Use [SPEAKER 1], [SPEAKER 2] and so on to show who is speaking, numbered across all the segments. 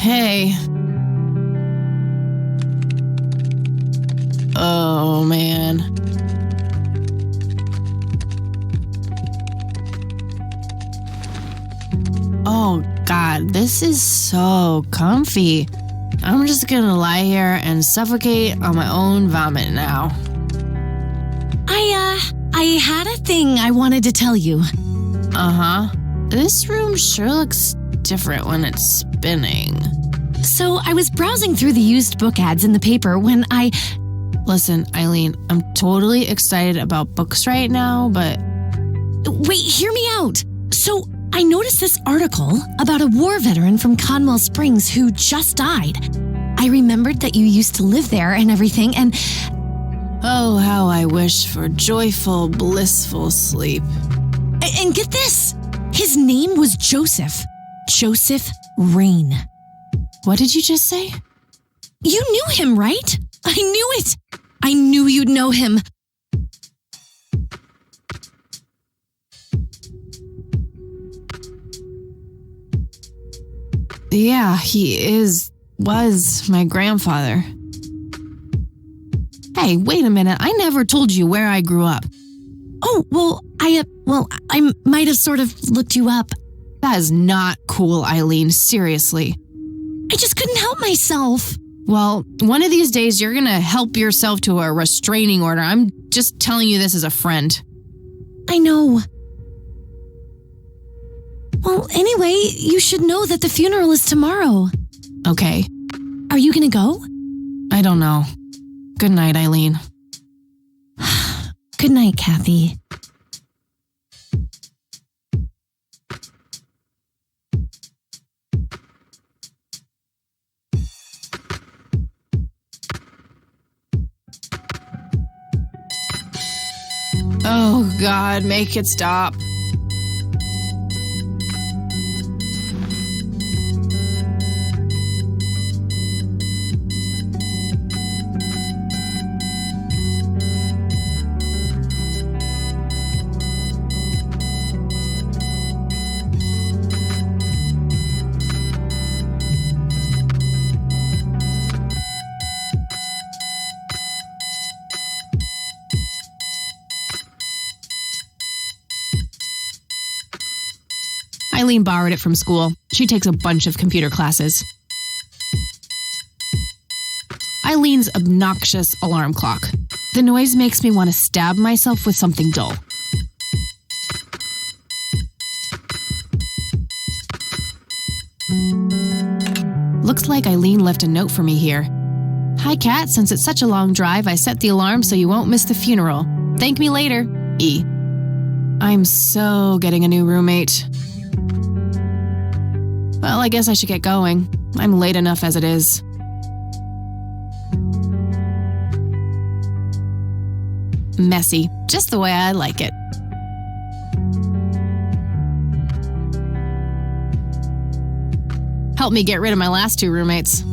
[SPEAKER 1] Hey. Oh, man. Oh, God, this is so comfy. I'm just gonna lie here and suffocate on my own vomit now.
[SPEAKER 2] I had a thing I wanted to tell you.
[SPEAKER 1] Uh-huh. This room sure looks different when it's spinning.
[SPEAKER 2] So I was browsing through the used book ads in the paper when I...
[SPEAKER 1] Listen, Eileen, I'm totally excited about books right now, but...
[SPEAKER 2] Wait, hear me out. So I noticed this article about a war veteran from Conwell Springs who just died. I remembered that you used to live there and everything, and...
[SPEAKER 1] Oh, how I wish for joyful, blissful sleep.
[SPEAKER 2] And get this! His name was Joseph. Joseph Rain.
[SPEAKER 1] What did you just say?
[SPEAKER 2] You knew him, right? I knew it! I knew you'd know him.
[SPEAKER 1] Yeah, he was my grandfather. Hey, wait a minute. I never told you where I grew up.
[SPEAKER 2] Oh, well, I might have sort of looked you up.
[SPEAKER 1] That is not cool, Eileen. Seriously.
[SPEAKER 2] I just couldn't help myself.
[SPEAKER 1] Well, one of these days you're gonna help yourself to a restraining order. I'm just telling you this as a friend.
[SPEAKER 2] I know. Well, anyway, you should know that the funeral is tomorrow.
[SPEAKER 1] Okay.
[SPEAKER 2] Are you gonna go?
[SPEAKER 1] I don't know. Good night, Eileen.
[SPEAKER 2] Good night, Kathy.
[SPEAKER 1] Oh, God, make it stop. Eileen borrowed it from school. She takes a bunch of computer classes. Eileen's obnoxious alarm clock. The noise makes me want to stab myself with something dull. Looks like Eileen left a note for me here. Hi, Kat. Since it's such a long drive, I set the alarm so you won't miss the funeral. Thank me later. E. I'm so getting a new roommate. Well, I guess I should get going. I'm late enough as it is. Messy, just the way I like it. Helped me get rid of my last two roommates.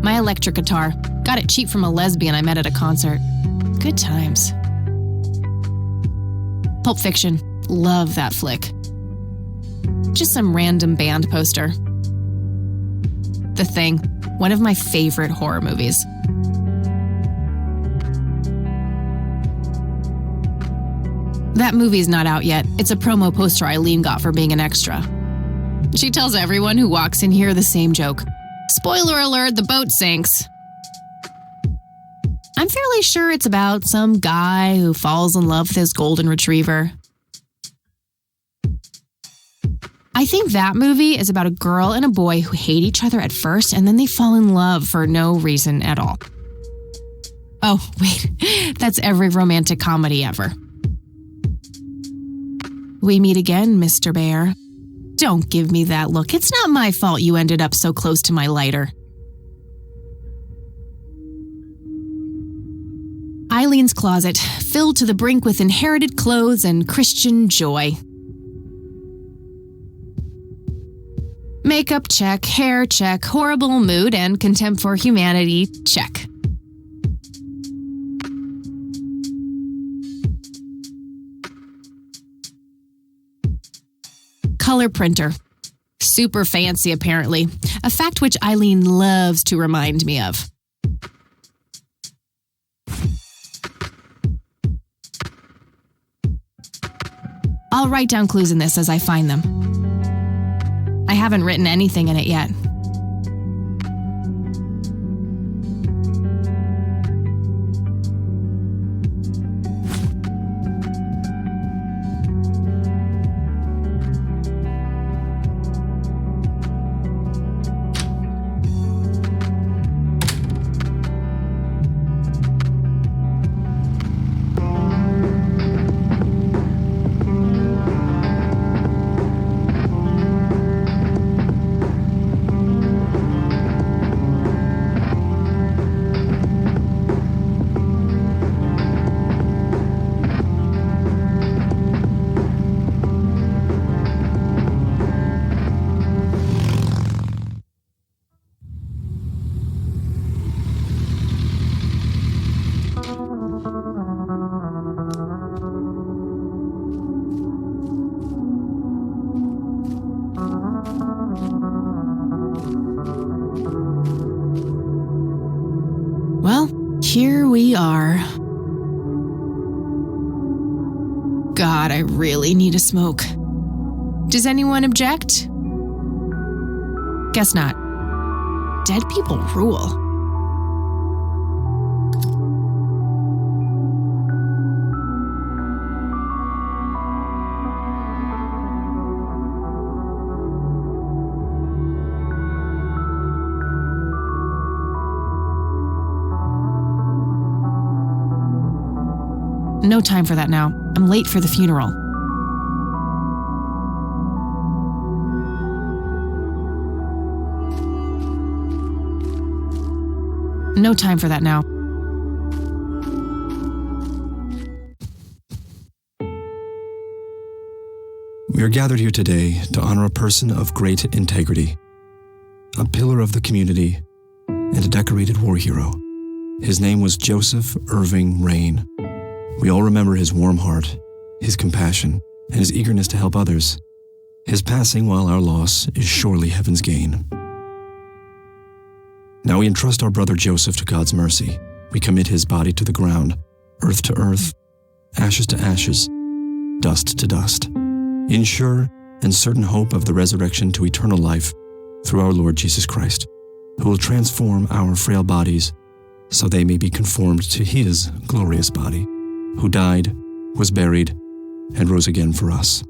[SPEAKER 1] My electric guitar. Got it cheap from a lesbian I met at a concert. Good times. Pulp Fiction. Love that flick. Just some random band poster. The Thing, one of my favorite horror movies. That movie's not out yet. It's a promo poster Eileen got for being an extra. She tells everyone who walks in here the same joke. Spoiler alert, the boat sinks. I'm fairly sure it's about some guy who falls in love with his golden retriever. I think that movie is about a girl and a boy who hate each other at first and then they fall in love for no reason at all. Oh, wait, that's every romantic comedy ever. We meet again, Mr. Bear. Don't give me that look. It's not my fault you ended up so close to my lighter. Eileen's closet, filled to the brink with inherited clothes and Christian joy. Makeup check, hair check, horrible mood and contempt for humanity check. Color printer. Super fancy, apparently. A fact which Eileen loves to remind me of. I'll write down clues in this as I find them. I haven't written anything in it yet. Well, here we are. God, I really need a smoke. Does anyone object? Guess not. Dead people rule. No time for that now. I'm late for the funeral. No time for that now.
[SPEAKER 3] We are gathered here today to honor a person of great integrity, a pillar of the community, and a decorated war hero. His name was Joseph Irving Rain. We all remember his warm heart, his compassion, and his eagerness to help others. His passing, while our loss, is surely heaven's gain. Now we entrust our brother Joseph to God's mercy. We commit his body to the ground, earth to earth, ashes to ashes, dust to dust, in sure and certain hope of the resurrection to eternal life through our Lord Jesus Christ, who will transform our frail bodies so they may be conformed to his glorious body, who died, was buried, and rose again for us.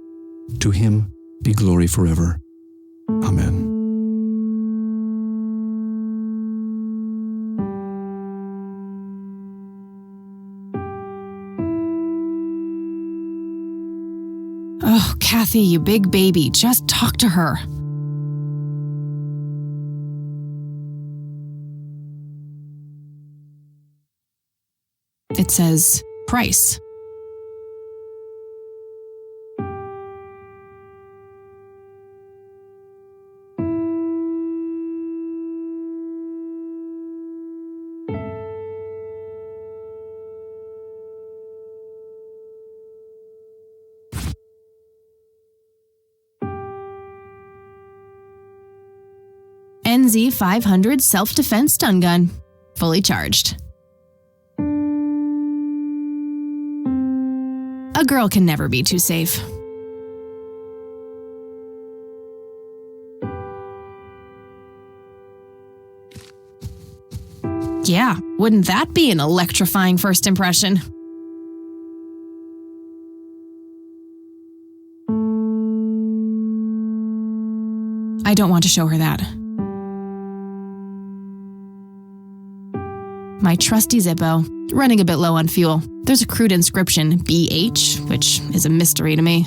[SPEAKER 3] To him be glory forever. Amen.
[SPEAKER 1] Oh, Kathy, you big baby, just talk to her. It says, price. NZ 500 self-defense stun gun, fully charged. A girl can never be too safe. Yeah, wouldn't that be an electrifying first impression? I don't want to show her that. My trusty Zippo, running a bit low on fuel. There's a crude inscription, BH, which is a mystery to me.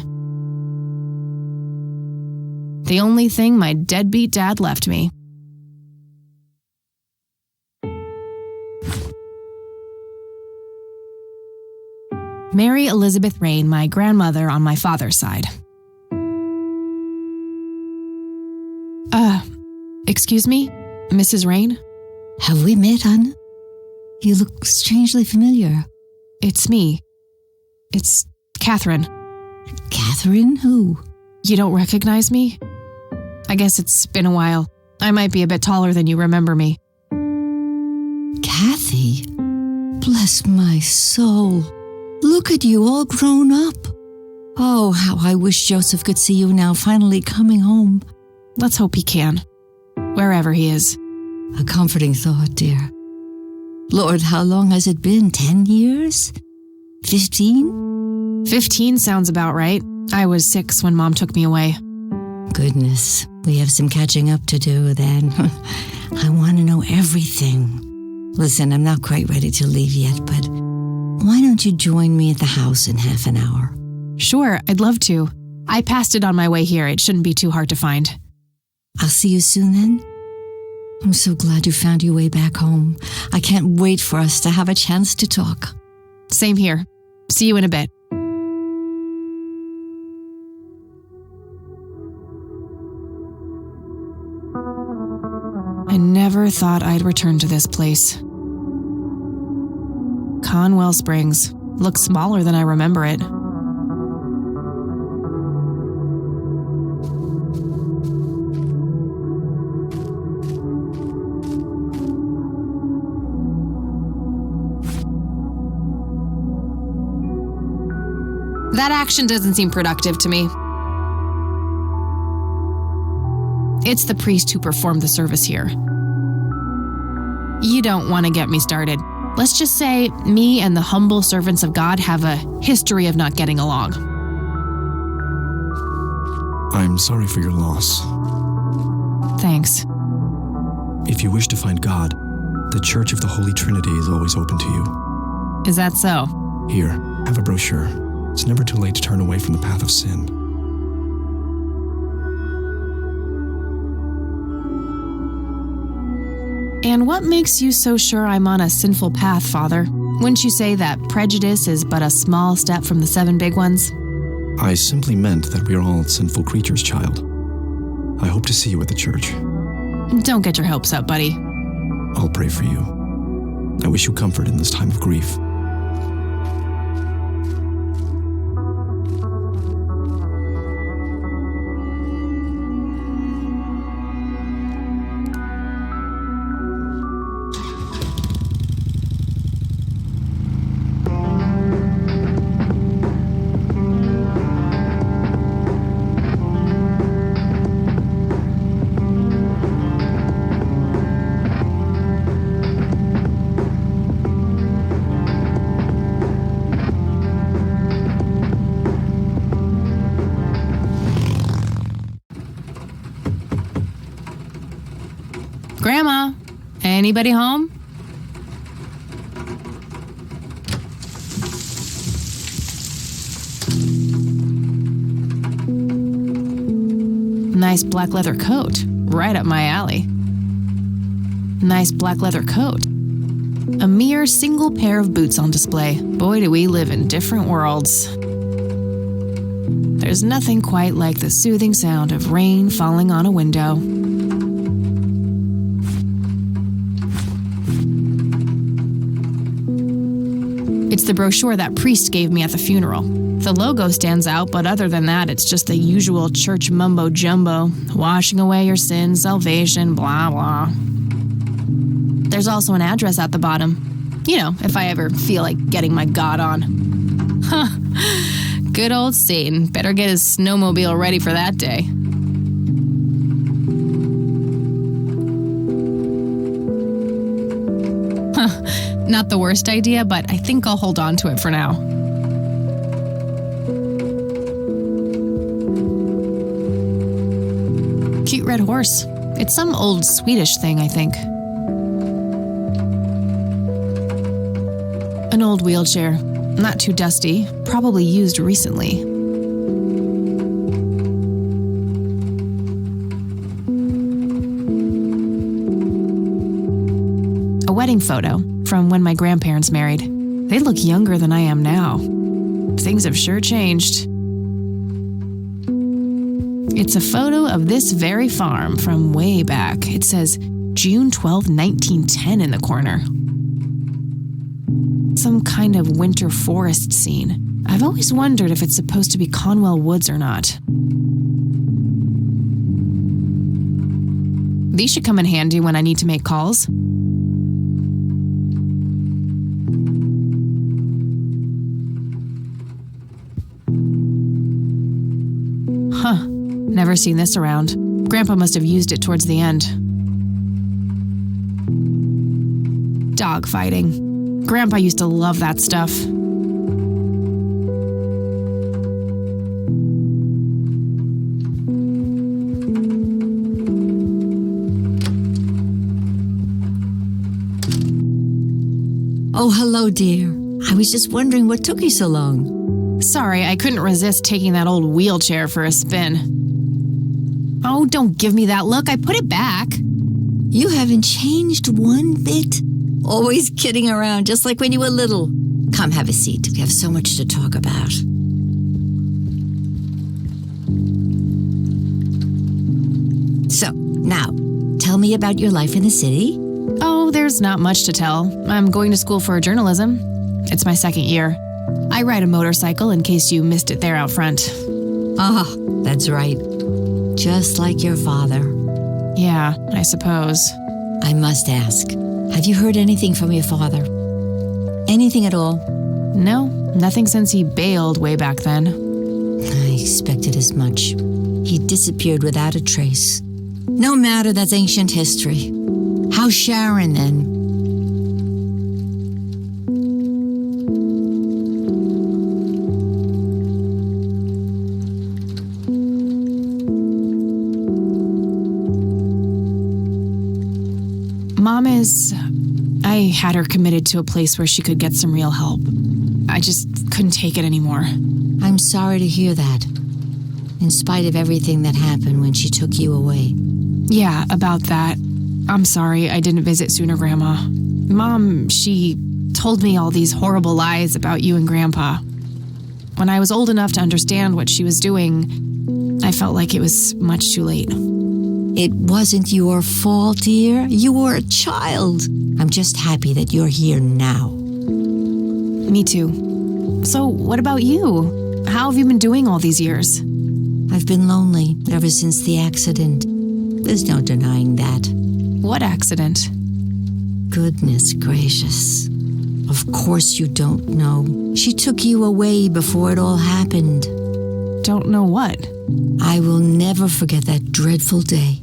[SPEAKER 1] The only thing my deadbeat dad left me. Mary Elizabeth Rain, my grandmother on my father's side. Excuse me, Mrs. Rain?
[SPEAKER 4] Have we met, Anne? You look strangely familiar.
[SPEAKER 1] It's me. It's Catherine.
[SPEAKER 4] Catherine who?
[SPEAKER 1] You don't recognize me? I guess it's been a while. I might be a bit taller than you remember me.
[SPEAKER 4] Kathy, bless my soul. Look at you all grown up. Oh, how I wish Joseph could see you now, finally coming home.
[SPEAKER 1] Let's hope he can. Wherever he is.
[SPEAKER 4] A comforting thought, dear. Lord, how long has it been? 10 years? 15?
[SPEAKER 1] 15 sounds about right. I was 6 when Mom took me away.
[SPEAKER 4] Goodness, we have some catching up to do then. I want to know everything. Listen, I'm not quite ready to leave yet, but why don't you join me at the house in half an hour?
[SPEAKER 1] Sure, I'd love to. I passed it on my way here. It shouldn't be too hard to find.
[SPEAKER 4] I'll see you soon then. I'm so glad you found your way back home. I can't wait for us to have a chance to talk.
[SPEAKER 1] Same here. See you in a bit. I never thought I'd return to this place. Conwell Springs looks smaller than I remember it. That action doesn't seem productive to me. It's the priest who performed the service here. You don't want to get me started. Let's just say me and the humble servants of God have a history of not getting along.
[SPEAKER 3] I'm sorry for your loss.
[SPEAKER 1] Thanks.
[SPEAKER 3] If you wish to find God, the Church of the Holy Trinity is always open to you.
[SPEAKER 1] Is that so?
[SPEAKER 3] Here, have a brochure. It's never too late to turn away from the path of sin.
[SPEAKER 1] And what makes you so sure I'm on a sinful path, Father? Wouldn't you say that prejudice is but a small step from the 7 big ones?
[SPEAKER 3] I simply meant that we are all sinful creatures, child. I hope to see you at the church.
[SPEAKER 1] Don't get your hopes up, buddy.
[SPEAKER 3] I'll pray for you. I wish you comfort in this time of grief.
[SPEAKER 1] Grandma, anybody home? Nice black leather coat, right up my alley. Nice black leather coat. A mere single pair of boots on display. Boy, do we live in different worlds. There's nothing quite like the soothing sound of rain falling on a window. It's the brochure that priest gave me at the funeral. The logo stands out, but other than that, it's just the usual church mumbo-jumbo. Washing away your sins, salvation, blah, blah. There's also an address at the bottom. You know, if I ever feel like getting my God on. Huh. Good old Satan. Better get his snowmobile ready for that day. Not the worst idea, but I think I'll hold on to it for now. Cute red horse. It's some old Swedish thing, I think. An old wheelchair. Not too dusty. Probably used recently. A wedding photo from when my grandparents married. They look younger than I am now. Things have sure changed. It's a photo of this very farm from way back. It says June 12, 1910 in the corner. Some kind of winter forest scene. I've always wondered if it's supposed to be Conwell Woods or not. These should come in handy when I need to make calls. Huh. Never seen this around. Grandpa must have used it towards the end. Dog fighting. Grandpa used to love that stuff.
[SPEAKER 4] Oh, hello, dear. I was just wondering what took you so long.
[SPEAKER 1] Sorry, I couldn't resist taking that old wheelchair for a spin. Oh, don't give me that look. I put it back.
[SPEAKER 4] You haven't changed one bit. Always kidding around, just like when you were little. Come, have a seat. We have so much to talk about. So, now, tell me about your life in the city.
[SPEAKER 1] Oh, there's not much to tell. I'm going to school for journalism. It's my second year. I ride a motorcycle in case you missed it there out front.
[SPEAKER 4] Ah, that's right. Just like your father.
[SPEAKER 1] Yeah, I suppose.
[SPEAKER 4] I must ask, have you heard anything from your father? Anything at all?
[SPEAKER 1] No, nothing since he bailed way back then.
[SPEAKER 4] I expected as much. He disappeared without a trace. No matter, that's ancient history. How's Sharon then?
[SPEAKER 1] Mom is... I had her committed to a place where she could get some real help. I just couldn't take it anymore.
[SPEAKER 4] I'm sorry to hear that. In spite of everything that happened when she took you away.
[SPEAKER 1] Yeah, about that. I'm sorry I didn't visit sooner, Grandma. Mom, she told me all these horrible lies about you and Grandpa. When I was old enough to understand what she was doing, I felt like it was much too late.
[SPEAKER 4] It wasn't your fault, dear. You were a child. I'm just happy that you're here now.
[SPEAKER 1] Me too. So, what about you? How have you been doing all these years?
[SPEAKER 4] I've been lonely ever since the accident. There's no denying that.
[SPEAKER 1] What accident?
[SPEAKER 4] Goodness gracious. Of course you don't know. She took you away before it all happened.
[SPEAKER 1] Don't know what?
[SPEAKER 4] I will never forget that dreadful day.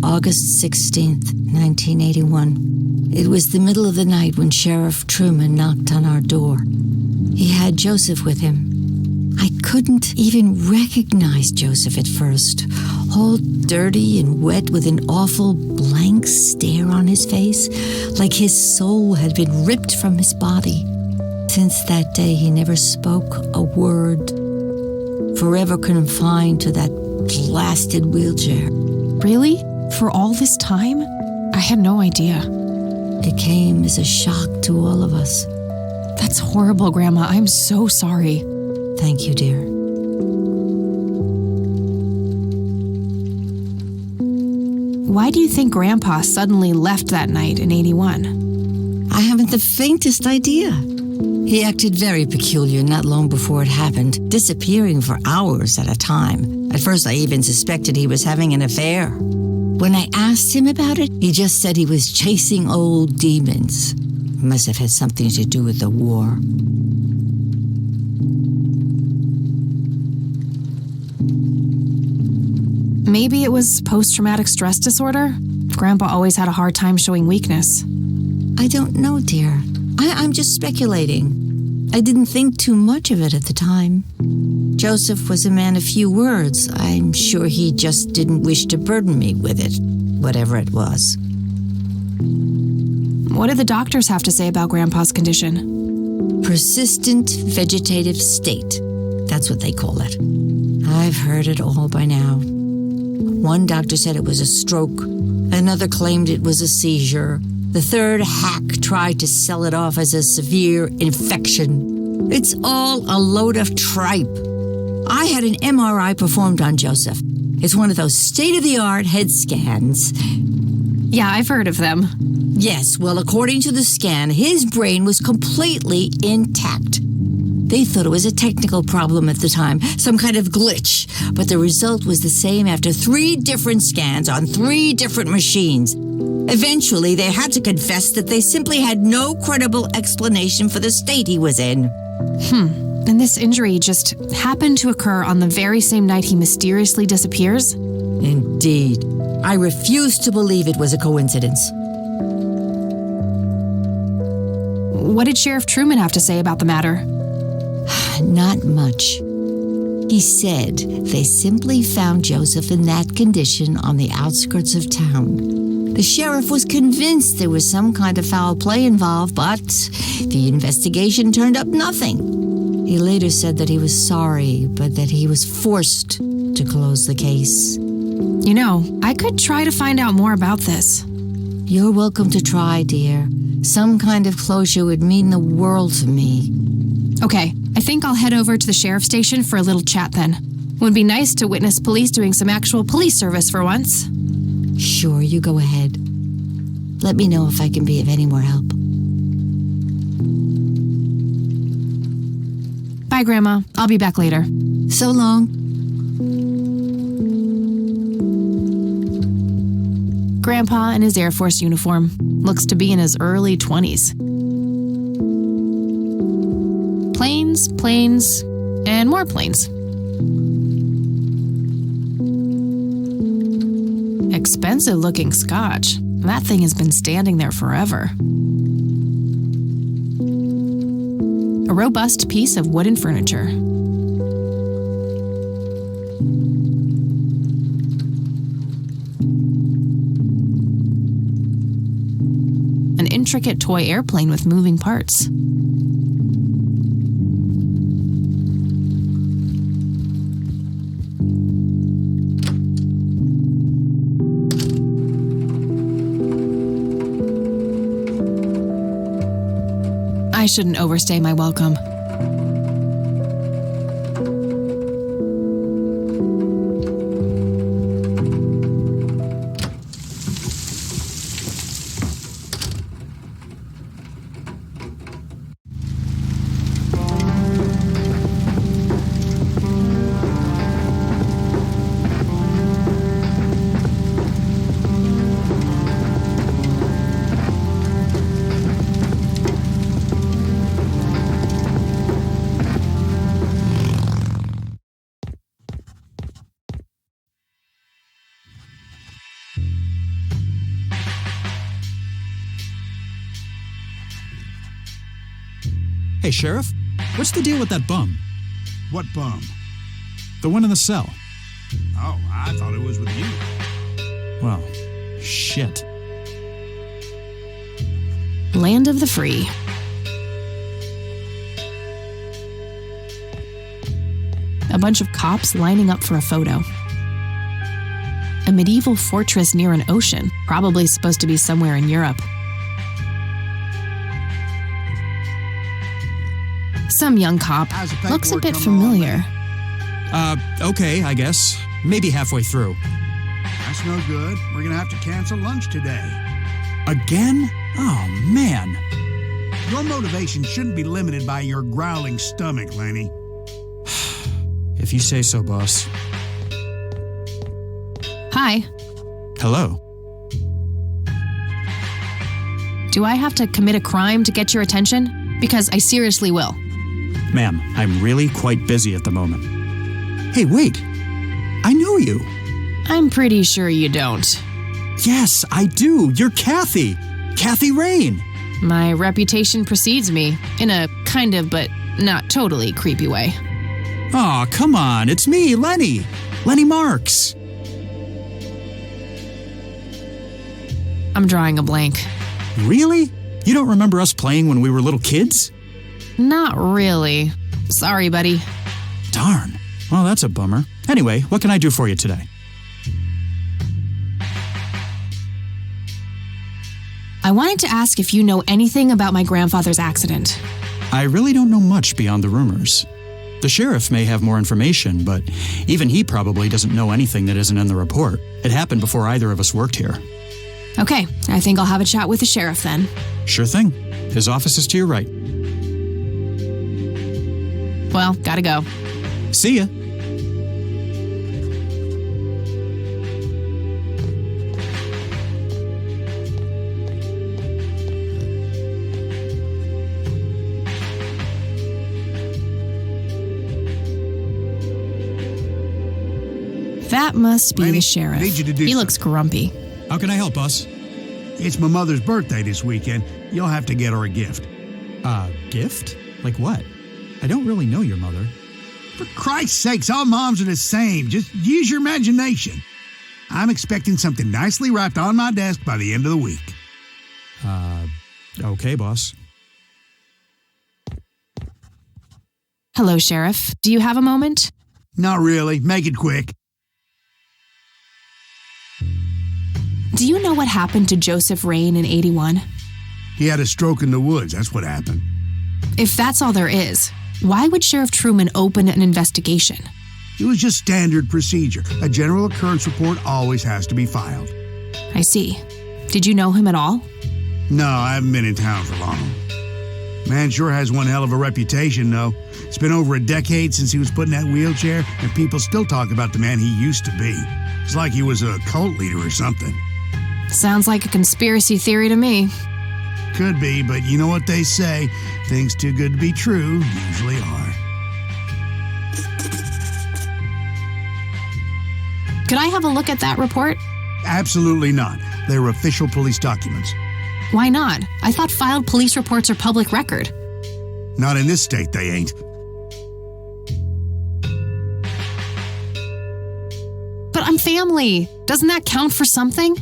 [SPEAKER 4] August 16th, 1981. It was the middle of the night when Sheriff Truman knocked on our door. He had Joseph with him. I couldn't even recognize Joseph at first. All dirty and wet with an awful blank stare on his face, like his soul had been ripped from his body. Since that day, he never spoke a word. Forever confined to that blasted wheelchair.
[SPEAKER 1] Really? For all this time? I had no idea.
[SPEAKER 4] It came as a shock to all of us.
[SPEAKER 1] That's horrible, Grandma. I'm so sorry.
[SPEAKER 4] Thank you, dear.
[SPEAKER 1] Why do you think Grandpa suddenly left that night in 81?
[SPEAKER 4] I haven't the faintest idea. He acted very peculiar not long before it happened, disappearing for hours at a time. At first, I even suspected he was having an affair. When I asked him about it, he just said he was chasing old demons. It must have had something to do with the war.
[SPEAKER 1] Maybe it was post-traumatic stress disorder? Grandpa always had a hard time showing weakness.
[SPEAKER 4] I don't know, dear. I'm just speculating. I didn't think too much of it at the time. Joseph was a man of few words. I'm sure he just didn't wish to burden me with it, whatever it was.
[SPEAKER 1] What did the doctors have to say about Grandpa's condition?
[SPEAKER 4] Persistent vegetative state. That's what they call it. I've heard it all by now. One doctor said it was a stroke. Another claimed it was a seizure. The third hack tried to sell it off as a severe infection. It's all a load of tripe. I had an MRI performed on Joseph. It's one of those state-of-the-art head scans.
[SPEAKER 1] Yeah, I've heard of them.
[SPEAKER 4] Yes, well, according to the scan, his brain was completely intact. They thought it was a technical problem at the time, some kind of glitch, but the result was the same after 3 different scans on 3 different machines. Eventually, they had to confess that they simply had no credible explanation for the state he was in.
[SPEAKER 1] And this injury just happened to occur on the very same night he mysteriously disappears?
[SPEAKER 4] Indeed. I refuse to believe it was a coincidence.
[SPEAKER 1] What did Sheriff Truman have to say about the matter?
[SPEAKER 4] Not much. He said they simply found Joseph in that condition on the outskirts of town. The sheriff was convinced there was some kind of foul play involved, but the investigation turned up nothing. He later said that he was sorry, but that he was forced to close the case.
[SPEAKER 1] You know, I could try to find out more about this.
[SPEAKER 4] You're welcome to try, dear. Some kind of closure would mean the world to me.
[SPEAKER 1] Okay, I think I'll head over to the sheriff's station for a little chat then. Would be nice to witness police doing some actual police service for once.
[SPEAKER 4] Sure, you go ahead. Let me know if I can be of any more help.
[SPEAKER 1] Bye, Grandma. I'll be back later.
[SPEAKER 4] So long.
[SPEAKER 1] Grandpa in his Air Force uniform. Looks to be in his early 20s. Planes, and more planes. Expensive looking scotch. That thing has been standing there forever. A robust piece of wooden furniture. An intricate toy airplane with moving parts. I shouldn't overstay my welcome.
[SPEAKER 5] Hey, Sheriff, what's the deal with that bum?
[SPEAKER 6] What bum?
[SPEAKER 5] The one in the cell.
[SPEAKER 6] Oh, I thought it was with you.
[SPEAKER 5] Well, shit.
[SPEAKER 1] Land of the free. A bunch of cops lining up for a photo. A medieval fortress near an ocean, probably supposed to be somewhere in Europe. Some young cop. Looks a bit familiar.
[SPEAKER 5] Okay, I guess. Maybe halfway through.
[SPEAKER 6] That's no good. We're gonna have to cancel lunch today.
[SPEAKER 5] Again? Oh, man.
[SPEAKER 6] Your motivation shouldn't be limited by your growling stomach, Lenny.
[SPEAKER 5] If you say so, boss.
[SPEAKER 1] Hi.
[SPEAKER 5] Hello.
[SPEAKER 1] Do I have to commit a crime to get your attention? Because I seriously will.
[SPEAKER 5] Ma'am, I'm really quite busy at the moment. Hey, wait. I know you.
[SPEAKER 1] I'm pretty sure you don't.
[SPEAKER 5] Yes, I do. You're Kathy. Kathy Rain.
[SPEAKER 1] My reputation precedes me, in a kind of but not totally creepy way.
[SPEAKER 5] Aw, come on. It's me, Lenny. Lenny Marks.
[SPEAKER 1] I'm drawing a blank.
[SPEAKER 5] Really? You don't remember us playing when we were little kids?
[SPEAKER 1] Not really. Sorry, buddy.
[SPEAKER 5] Darn. Well, that's a bummer. Anyway, what can I do for you today?
[SPEAKER 1] I wanted to ask if you know anything about my grandfather's accident.
[SPEAKER 5] I really don't know much beyond the rumors. The sheriff may have more information, but even he probably doesn't know anything that isn't in the report. It happened before either of us worked here.
[SPEAKER 1] Okay, I think I'll have a chat with the sheriff then.
[SPEAKER 5] Sure thing. His office is to your right.
[SPEAKER 1] Well, gotta go.
[SPEAKER 5] See ya.
[SPEAKER 1] That must be
[SPEAKER 6] Lenny,
[SPEAKER 1] the sheriff.
[SPEAKER 6] I need you to do
[SPEAKER 1] He looks grumpy.
[SPEAKER 5] How can I help, boss?
[SPEAKER 6] It's my mother's birthday this weekend. You'll have to get her a gift.
[SPEAKER 5] Gift? Like what? I don't really know your mother.
[SPEAKER 6] For Christ's sakes, all moms are the same. Just use your imagination. I'm expecting something nicely wrapped on my desk by the end of the week.
[SPEAKER 5] Okay, boss.
[SPEAKER 1] Hello, Sheriff. Do you have a moment?
[SPEAKER 6] Not really. Make it quick.
[SPEAKER 1] Do you know what happened to Joseph Rain in 81?
[SPEAKER 6] He had a stroke in the woods. That's what happened.
[SPEAKER 1] If that's all there is, why would Sheriff Truman open an investigation?
[SPEAKER 6] It was just standard procedure. A general occurrence report always has to be filed.
[SPEAKER 1] I see. Did you know him at all?
[SPEAKER 6] No, I haven't been in town for long. Man sure has one hell of a reputation, though. It's been over a decade since he was put in that wheelchair, and people still talk about the man he used to be. It's like he was a cult leader or something.
[SPEAKER 1] Sounds like a conspiracy theory to me.
[SPEAKER 6] Could be, but you know what they say. Things too good to be true usually are.
[SPEAKER 1] Could I have a look at that report?
[SPEAKER 6] Absolutely not. They're official police documents.
[SPEAKER 1] Why not? I thought filed police reports are public record.
[SPEAKER 6] Not in this state, they ain't.
[SPEAKER 1] But I'm family. Doesn't that count for something?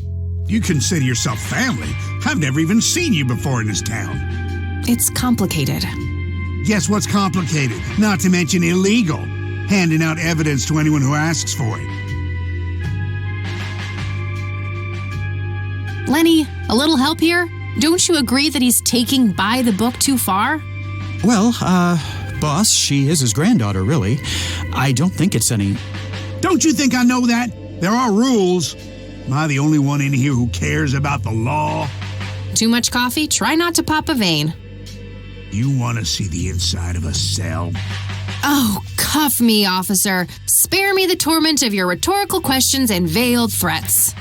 [SPEAKER 6] You consider yourself family. I've never even seen you before in this town.
[SPEAKER 1] It's complicated.
[SPEAKER 6] Guess what's complicated? Not to mention illegal. Handing out evidence to anyone who asks for it.
[SPEAKER 1] Lenny, a little help here? Don't you agree that he's taking by the book too far?
[SPEAKER 5] Well, boss, she is his granddaughter, really. I don't think it's any...
[SPEAKER 6] Don't you think I know that? There are rules. Am I the only one in here who cares about the law?
[SPEAKER 1] Too much coffee? Try not to pop a vein.
[SPEAKER 6] You want to see the inside of a cell?
[SPEAKER 1] Oh, cuff me, officer. Spare me the torment of your rhetorical questions and veiled threats.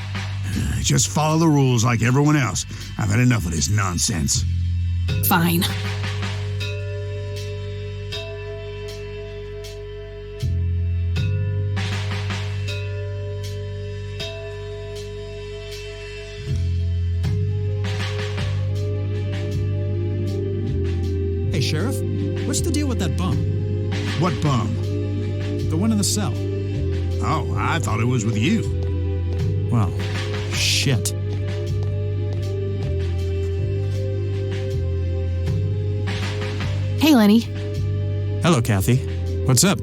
[SPEAKER 6] Just follow the rules like everyone else. I've had enough of this nonsense.
[SPEAKER 1] Fine.
[SPEAKER 5] Hey, Sheriff, what's the deal with that bum?
[SPEAKER 6] What bum?
[SPEAKER 5] The one in the cell.
[SPEAKER 6] Oh, I thought it was with you.
[SPEAKER 5] Well, shit.
[SPEAKER 1] Hey, Lenny.
[SPEAKER 5] Hello, Kathy. What's up?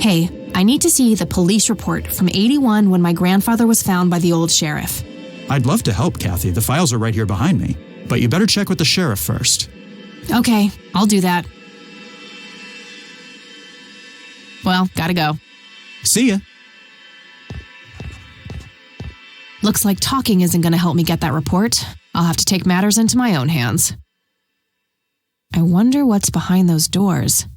[SPEAKER 1] Hey, I need to see the police report from 81 when my grandfather was found by the old sheriff.
[SPEAKER 5] I'd love to help, Kathy. The files are right here behind me. But you better check with the sheriff first.
[SPEAKER 1] Okay, I'll do that. Well, gotta go.
[SPEAKER 5] See ya.
[SPEAKER 1] Looks like talking isn't gonna help me get that report. I'll have to take matters into my own hands. I wonder what's behind those doors.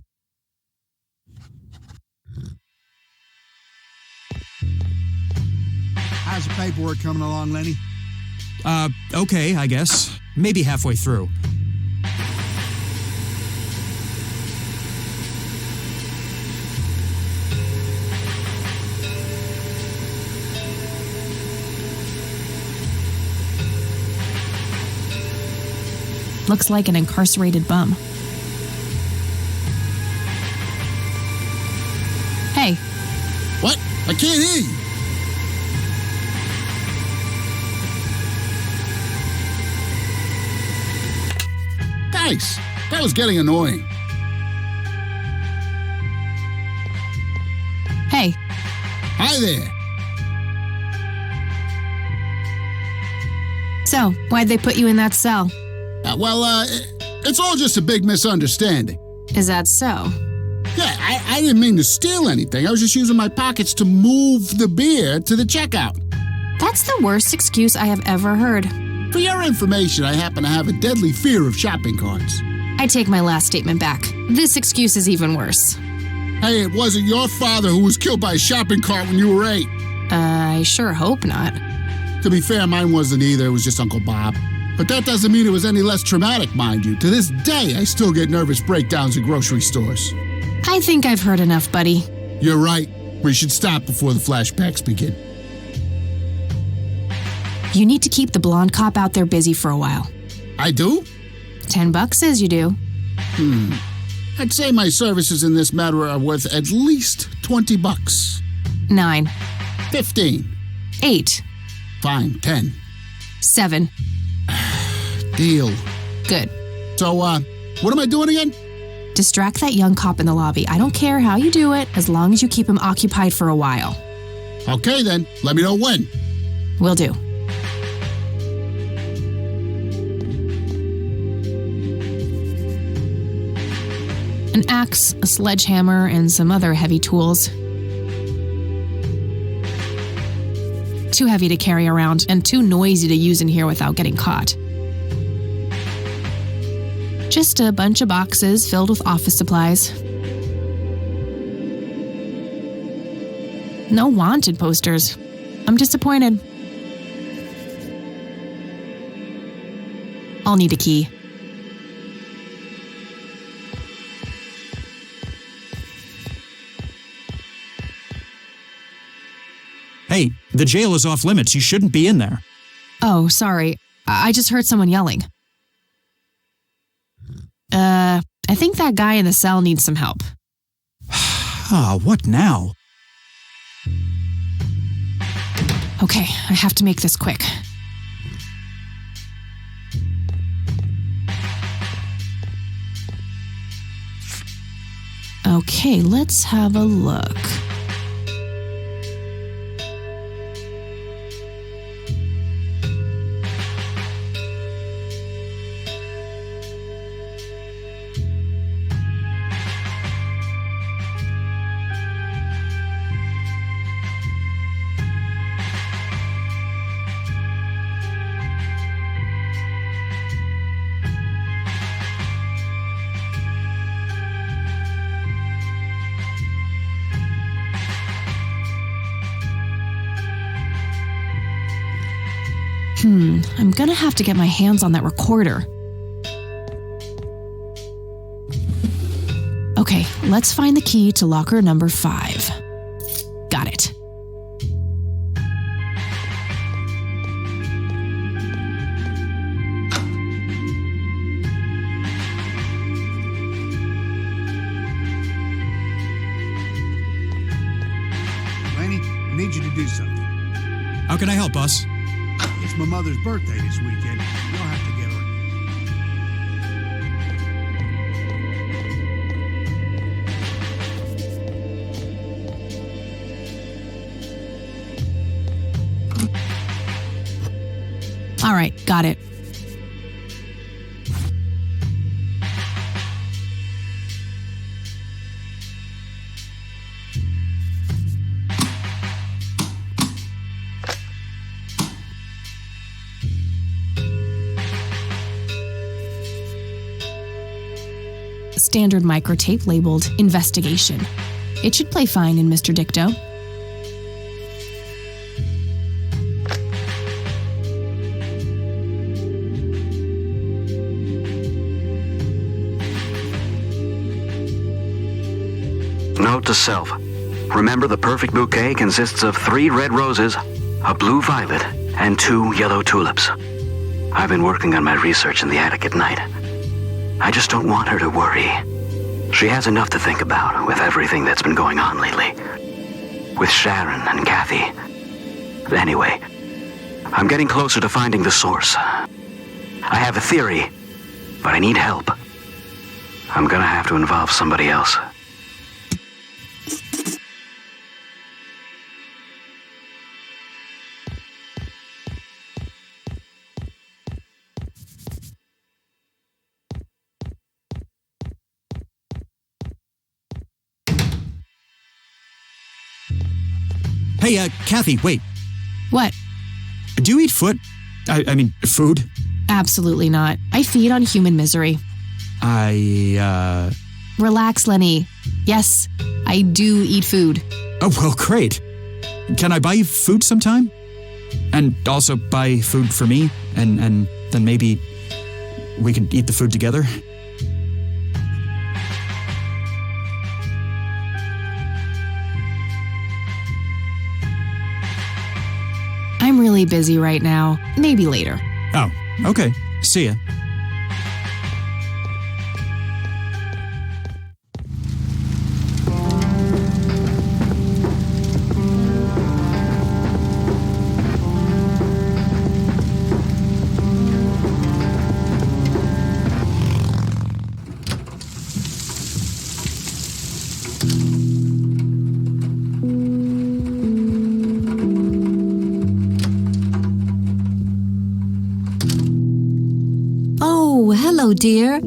[SPEAKER 6] How's the paperwork coming along, Lenny?
[SPEAKER 5] Okay, I guess. Maybe halfway through.
[SPEAKER 1] Looks like an incarcerated bum. Hey,
[SPEAKER 7] What? I can't hear you. Guys, that was getting annoying.
[SPEAKER 1] hey,
[SPEAKER 7] Hi there.
[SPEAKER 1] so why'd they put you in that cell?
[SPEAKER 7] It's all just a big misunderstanding.
[SPEAKER 1] Is that so?
[SPEAKER 7] Yeah, I didn't mean to steal anything. I was just using my pockets to move the beer to the checkout.
[SPEAKER 1] That's the worst excuse I have ever heard.
[SPEAKER 7] For your information, I happen to have a deadly fear of shopping carts.
[SPEAKER 1] I take my last statement back. This excuse is even worse.
[SPEAKER 7] Hey, it wasn't your father who was killed by a shopping cart when you were 8.
[SPEAKER 1] I sure hope not.
[SPEAKER 7] To be fair, mine wasn't either. It was just Uncle Bob. But that doesn't mean it was any less traumatic, mind you. To this day, I still get nervous breakdowns at grocery stores.
[SPEAKER 1] I think I've heard enough, buddy.
[SPEAKER 7] You're right. We should stop before the flashbacks begin.
[SPEAKER 1] You need to keep the blonde cop out there busy for a while.
[SPEAKER 7] I do?
[SPEAKER 1] $10 says you do.
[SPEAKER 7] I'd say my services in this matter are worth at least $20.
[SPEAKER 1] 9.
[SPEAKER 7] 15.
[SPEAKER 1] 8.
[SPEAKER 7] Fine, 10.
[SPEAKER 1] 7.
[SPEAKER 7] Deal.
[SPEAKER 1] Good.
[SPEAKER 7] So, what am I doing again?
[SPEAKER 1] Distract that young cop in the lobby. I don't care how you do it, as long as you keep him occupied for a while.
[SPEAKER 7] Okay then, let me know when.
[SPEAKER 1] Will do. An axe, a sledgehammer, and some other heavy tools. Too heavy to carry around and too noisy to use in here without getting caught. Just a bunch of boxes filled with office supplies. No wanted posters. I'm disappointed. I'll need a key.
[SPEAKER 5] Hey, the jail is off limits. You shouldn't be in there.
[SPEAKER 1] Oh, sorry. I just heard someone yelling. I think that guy in the cell needs some help.
[SPEAKER 5] What now?
[SPEAKER 1] Okay, I have to make this quick. Okay, let's have a look. I'm gonna have to get my hands on that recorder. Okay, let's find the key to locker number 5. Got it.
[SPEAKER 6] Laney, I need you to do something.
[SPEAKER 5] How can I help, boss?
[SPEAKER 6] It's my mother's birthday this weekend. You'll have to get her.
[SPEAKER 1] All right, got it. Standard microtape labeled Investigation. It should play fine in Mr. Dicto.
[SPEAKER 8] Note to self. Remember, the perfect bouquet consists of 3 red roses, a blue violet, and 2 yellow tulips. I've been working on my research in the attic at night. I just don't want her to worry. She has enough to think about with everything that's been going on lately. With Sharon and Kathy. Anyway, I'm getting closer to finding the source. I have a theory, but I need help. I'm gonna have to involve somebody else.
[SPEAKER 5] Hey, Kathy, wait.
[SPEAKER 1] What?
[SPEAKER 5] Do you eat foot? I mean, food?
[SPEAKER 1] Absolutely not. I feed on human misery. Relax, Lenny. Yes, I do eat food.
[SPEAKER 5] Oh, well, great. Can I buy you food sometime? And also buy food for me? And then maybe we can eat the food together?
[SPEAKER 1] I'm really busy right now. Maybe later.
[SPEAKER 5] Oh, okay. See ya.
[SPEAKER 4] Oh, hello, dear.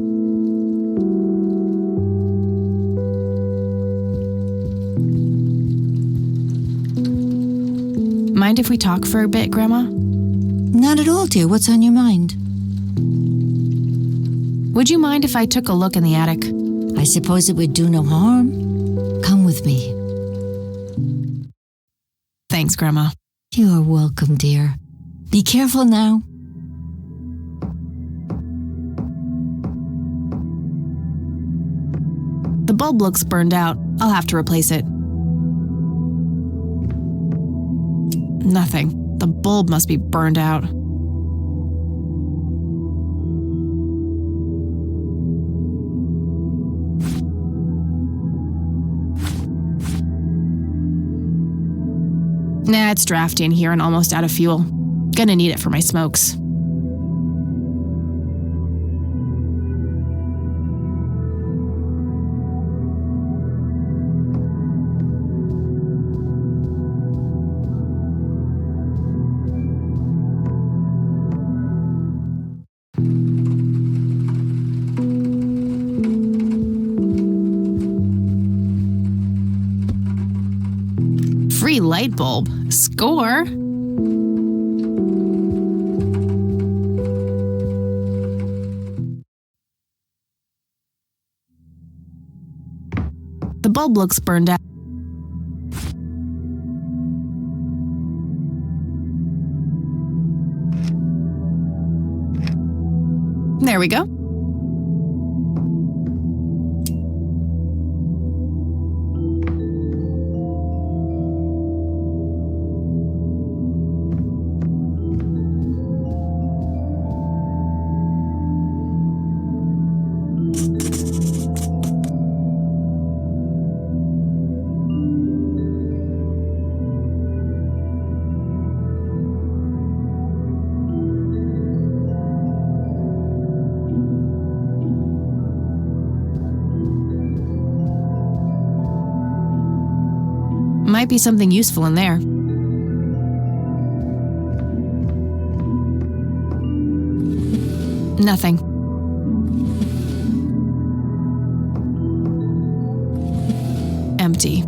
[SPEAKER 1] Mind if we talk for a bit, Grandma?
[SPEAKER 4] Not at all, dear. What's on your mind?
[SPEAKER 1] Would you mind if I took a look in the attic?
[SPEAKER 4] I suppose it would do no harm. Come with me.
[SPEAKER 1] Thanks, Grandma.
[SPEAKER 4] You're welcome, dear. Be careful now.
[SPEAKER 1] The bulb looks burned out. I'll have to replace it. Nothing. The bulb must be burned out. Nah, it's drafty in here and almost out of fuel. Gonna need it for my smokes. Free light bulb. Score! The bulb looks burned out. There we go. Might be something useful in there. Nothing. Empty.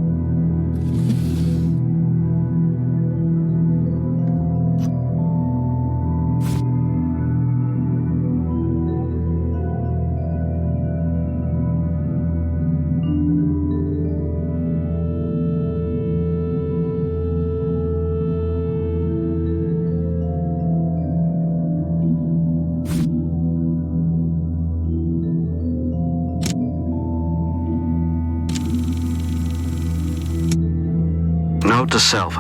[SPEAKER 8] Note to self.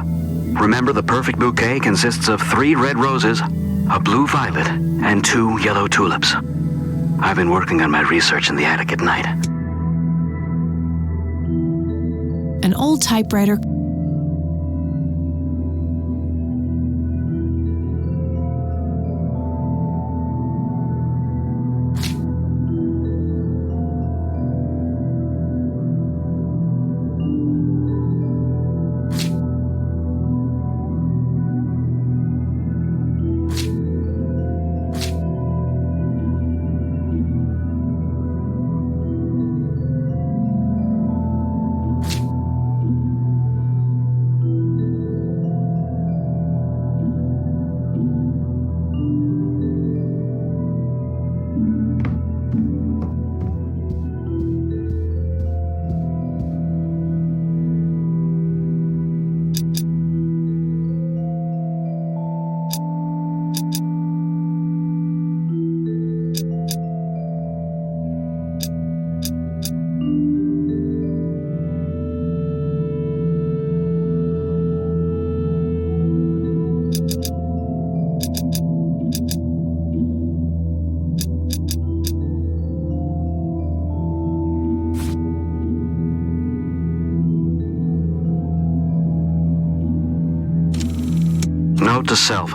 [SPEAKER 8] Remember, the perfect bouquet consists of 3 red roses, a blue violet, and 2 yellow tulips. I've been working on my research in the attic at night.
[SPEAKER 1] An old typewriter.
[SPEAKER 8] to self.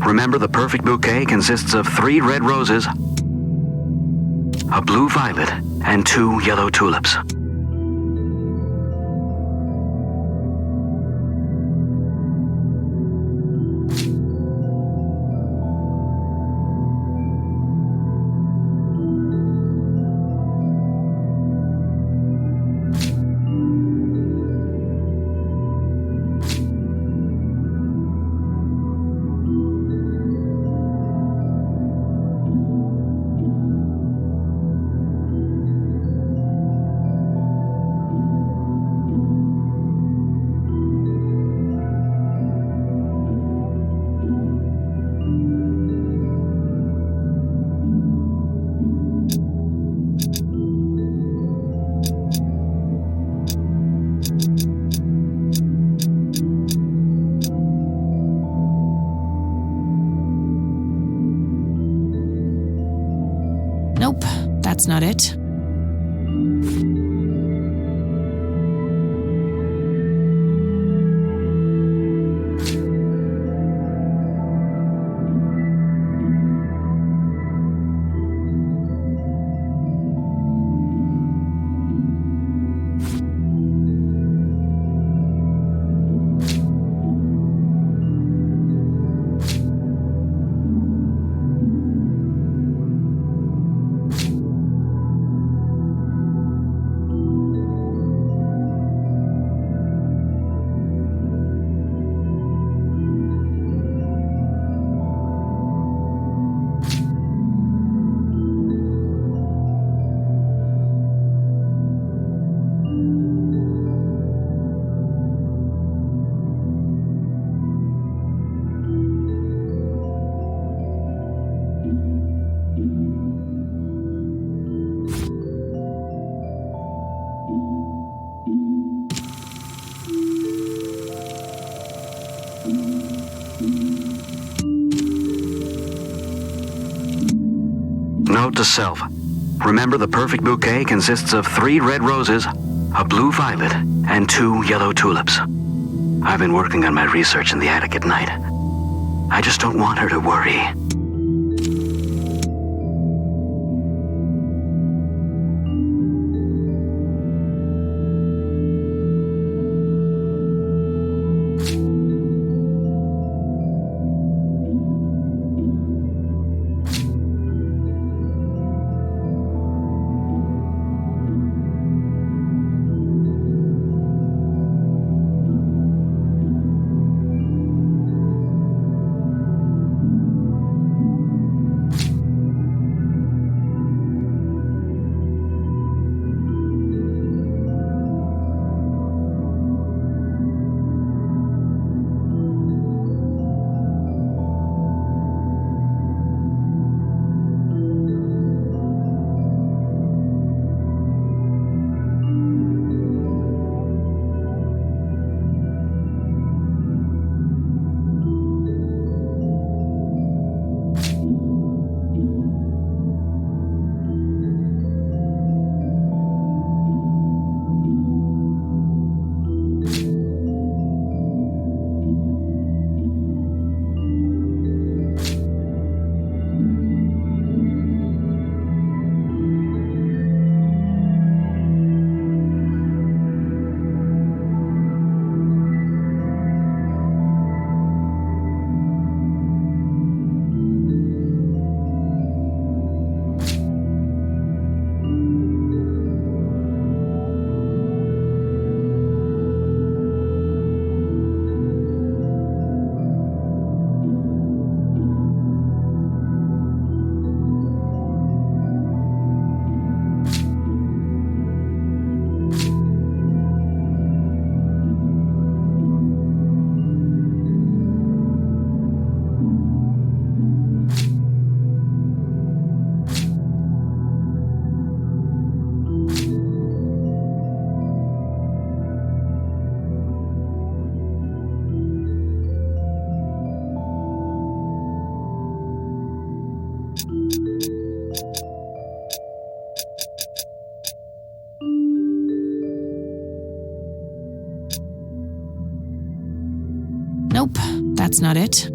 [SPEAKER 8] Remember, the perfect bouquet consists of 3 red roses, a blue violet, and 2 yellow tulips.
[SPEAKER 1] Nope, that's not it. Note to self. Remember, the perfect bouquet consists of 3 red roses, a blue violet, and 2 yellow tulips. I've been working on my research in the attic at night. I just don't want her to worry. Nope, that's not it.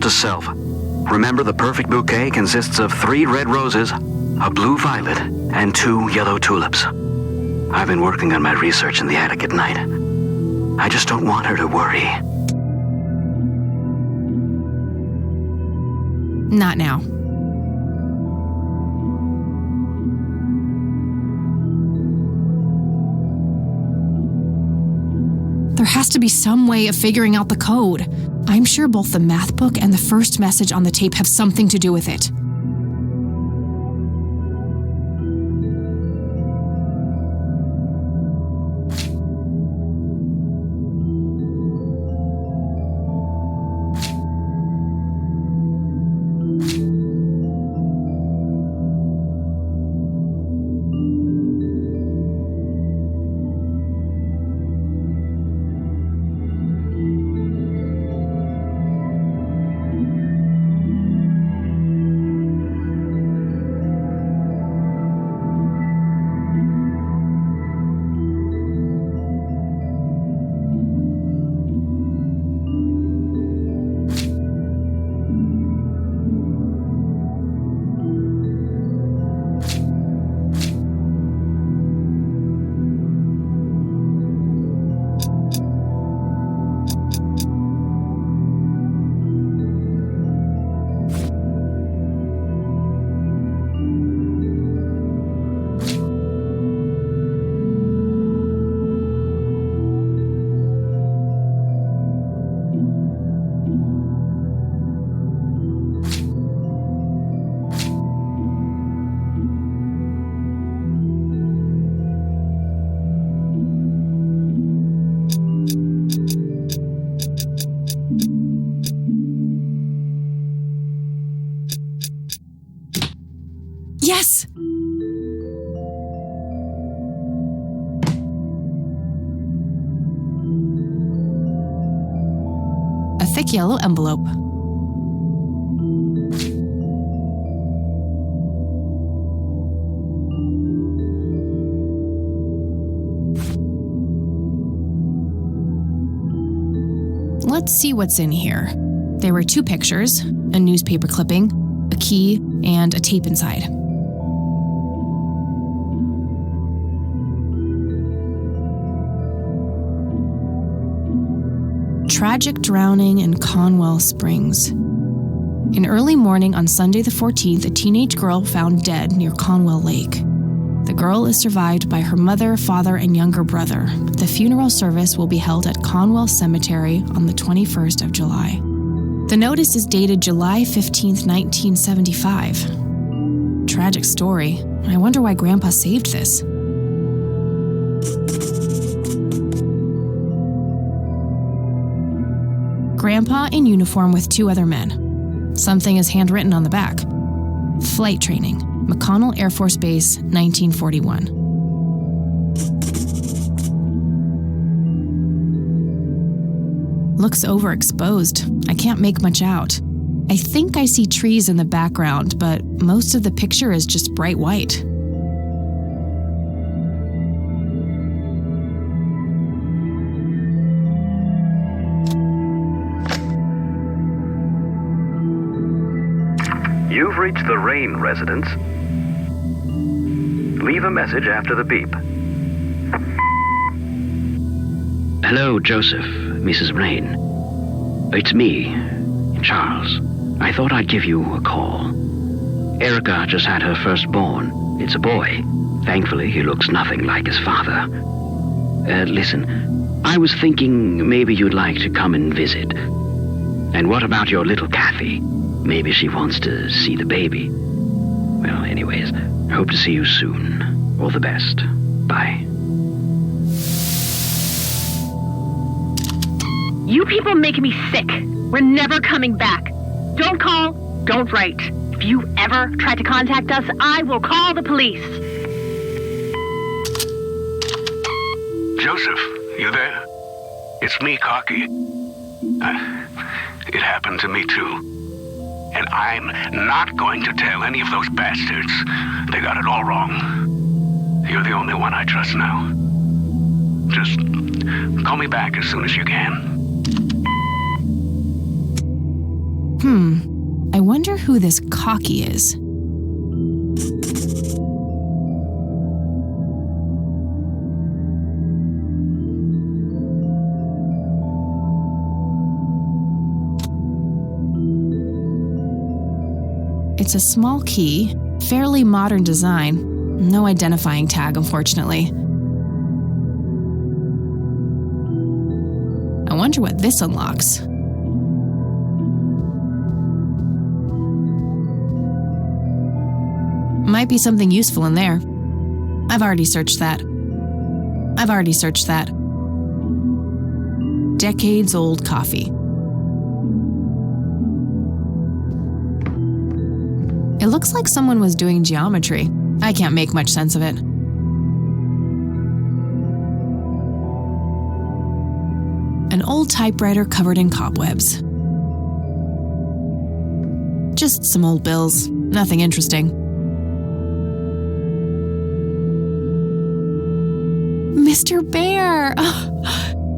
[SPEAKER 8] to self. Remember, the perfect bouquet consists of 3 red roses, a blue violet, and 2 yellow tulips. I've been working on my research in the attic at night. I just don't want her to worry.
[SPEAKER 1] Not now. There has to be some way of figuring out the code. I'm sure both the math book and the first message on the tape have something to do with it. Yes! A thick yellow envelope. Let's see what's in here. There were 2 pictures, a newspaper clipping, a key, and a tape inside. Tragic drowning in Conwell Springs. In early morning on Sunday the 14th, a teenage girl found dead near Conwell Lake. The girl is survived by her mother, father, and younger brother. The funeral service will be held at Conwell Cemetery on the 21st of July. The notice is dated July 15th, 1975. Tragic story. I wonder why Grandpa saved this. Grandpa in uniform with 2 other men. Something is handwritten on the back. Flight training, McConnell Air Force Base, 1941. Looks overexposed. I can't make much out. I think I see trees in the background, but most of the picture is just bright white.
[SPEAKER 8] You've reached the Rain residence. Leave a message after the beep. Hello, Joseph, Mrs. Rain. It's me, Charles. I thought I'd give you a call. Erica just had her firstborn. It's a boy. Thankfully, he looks nothing like his father. Listen, I was thinking maybe you'd like to come and visit. And what about your little Kathy? Maybe she wants to see the baby. Well, anyways, hope to see you soon. All the best. Bye.
[SPEAKER 9] You people make me sick. We're never coming back. Don't call, don't write. If you ever try to contact us, I will call the police.
[SPEAKER 10] Joseph, you there? It's me, Cocky. It happened to me too. And I'm not going to tell any of those bastards. They got it all wrong. You're the only one I trust now. Just call me back as soon as you can.
[SPEAKER 1] I wonder who this Cocky is. It's a small key, fairly modern design. No identifying tag, unfortunately. I wonder what this unlocks. Might be something useful in there. I've already searched that. Decades-old coffee. It looks like someone was doing geometry. I can't make much sense of it. An old typewriter covered in cobwebs. Just some old bills, nothing interesting. Mr. Bear!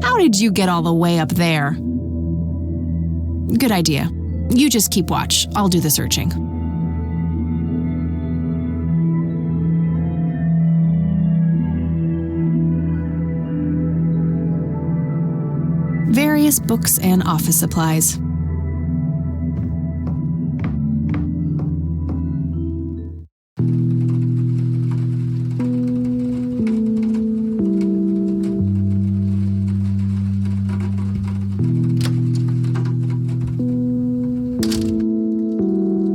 [SPEAKER 1] How did you get all the way up there? Good idea. You just keep watch. I'll do the searching. Various books and office supplies.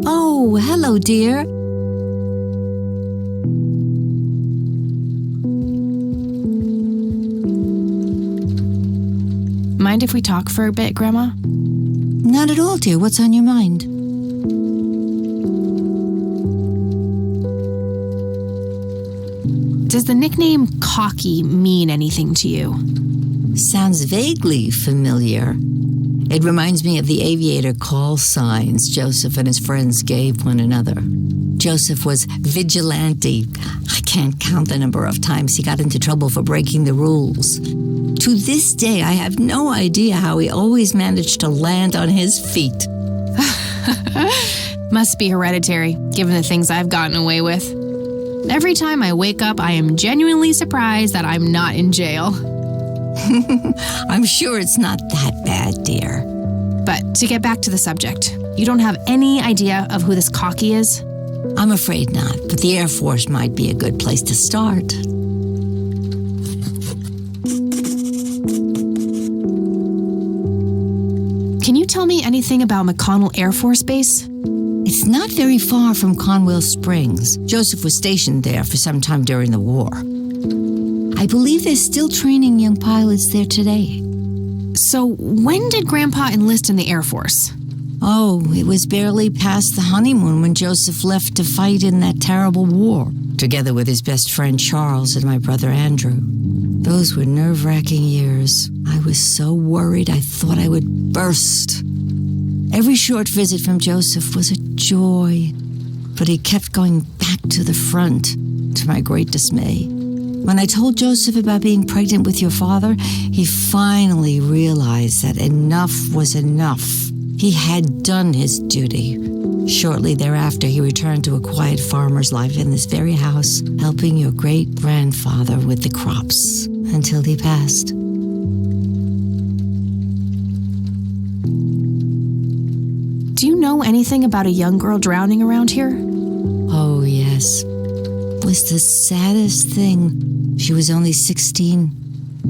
[SPEAKER 4] Oh, hello, dear.
[SPEAKER 1] Mind if we talk for a bit, Grandma?
[SPEAKER 4] Not at all, dear. What's on your mind?
[SPEAKER 1] Does the nickname Cocky mean anything to you?
[SPEAKER 4] Sounds vaguely familiar. It reminds me of the aviator call signs Joseph and his friends gave one another. Joseph was vigilante. I can't count the number of times he got into trouble for breaking the rules. To this day, I have no idea how he always managed to land on his feet.
[SPEAKER 1] Must be hereditary, given the things I've gotten away with. Every time I wake up, I am genuinely surprised that I'm not in jail.
[SPEAKER 4] I'm sure it's not that bad, dear.
[SPEAKER 1] But to get back to the subject, you don't have any idea of who this Cocky is?
[SPEAKER 4] I'm afraid not, but the Air Force might be a good place to start.
[SPEAKER 1] Can you tell me anything about McConnell Air Force Base?
[SPEAKER 4] It's not very far from Conwell Springs. Joseph was stationed there for some time during the war. I believe they're still training young pilots there today.
[SPEAKER 1] So when did Grandpa enlist in the Air Force?
[SPEAKER 4] Oh, it was barely past the honeymoon when Joseph left to fight in that terrible war, together with his best friend Charles and my brother Andrew. Those were nerve-wracking years. I was so worried I thought I would burst. Every short visit from Joseph was a joy, but he kept going back to the front, to my great dismay. When I told Joseph about being pregnant with your father, he finally realized that enough was enough. He had done his duty. Shortly thereafter, he returned to a quiet farmer's life in this very house, helping your great-grandfather with the crops, until he passed.
[SPEAKER 1] Do you know anything about a young girl drowning around here?
[SPEAKER 4] Oh, yes. It was the saddest thing. She was only 16.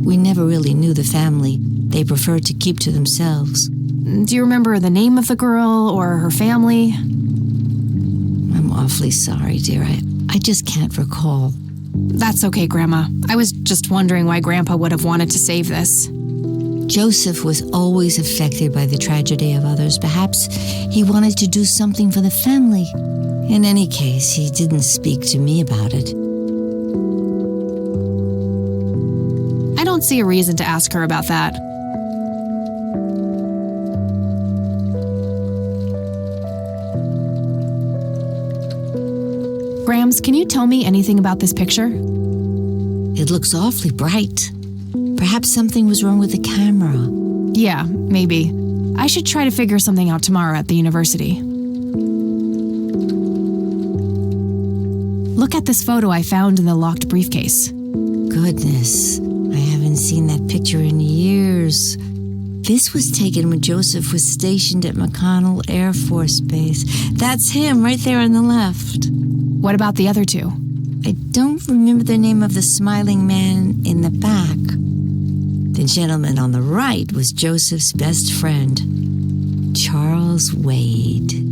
[SPEAKER 4] We never really knew the family. They preferred to keep to themselves.
[SPEAKER 1] Do you remember the name of the girl or her family?
[SPEAKER 4] I'm awfully sorry, dear. I just can't recall.
[SPEAKER 1] That's okay, Grandma. I was just wondering why Grandpa would have wanted to save this.
[SPEAKER 4] Joseph was always affected by the tragedy of others. Perhaps he wanted to do something for the family. In any case, he didn't speak to me about it.
[SPEAKER 1] I don't see a reason to ask her about that. Grams, can you tell me anything about this picture?
[SPEAKER 4] It looks awfully bright. Perhaps something was wrong with the camera.
[SPEAKER 1] Yeah, maybe. I should try to figure something out tomorrow at the university. Look at this photo I found in the locked briefcase.
[SPEAKER 4] Goodness, I haven't seen that picture in years. This was taken when Joseph was stationed at McConnell Air Force Base. That's him right there on the left.
[SPEAKER 1] What about the other two?
[SPEAKER 4] I don't remember the name of the smiling man in the back. The gentleman on the right was Joseph's best friend, Charles Wade.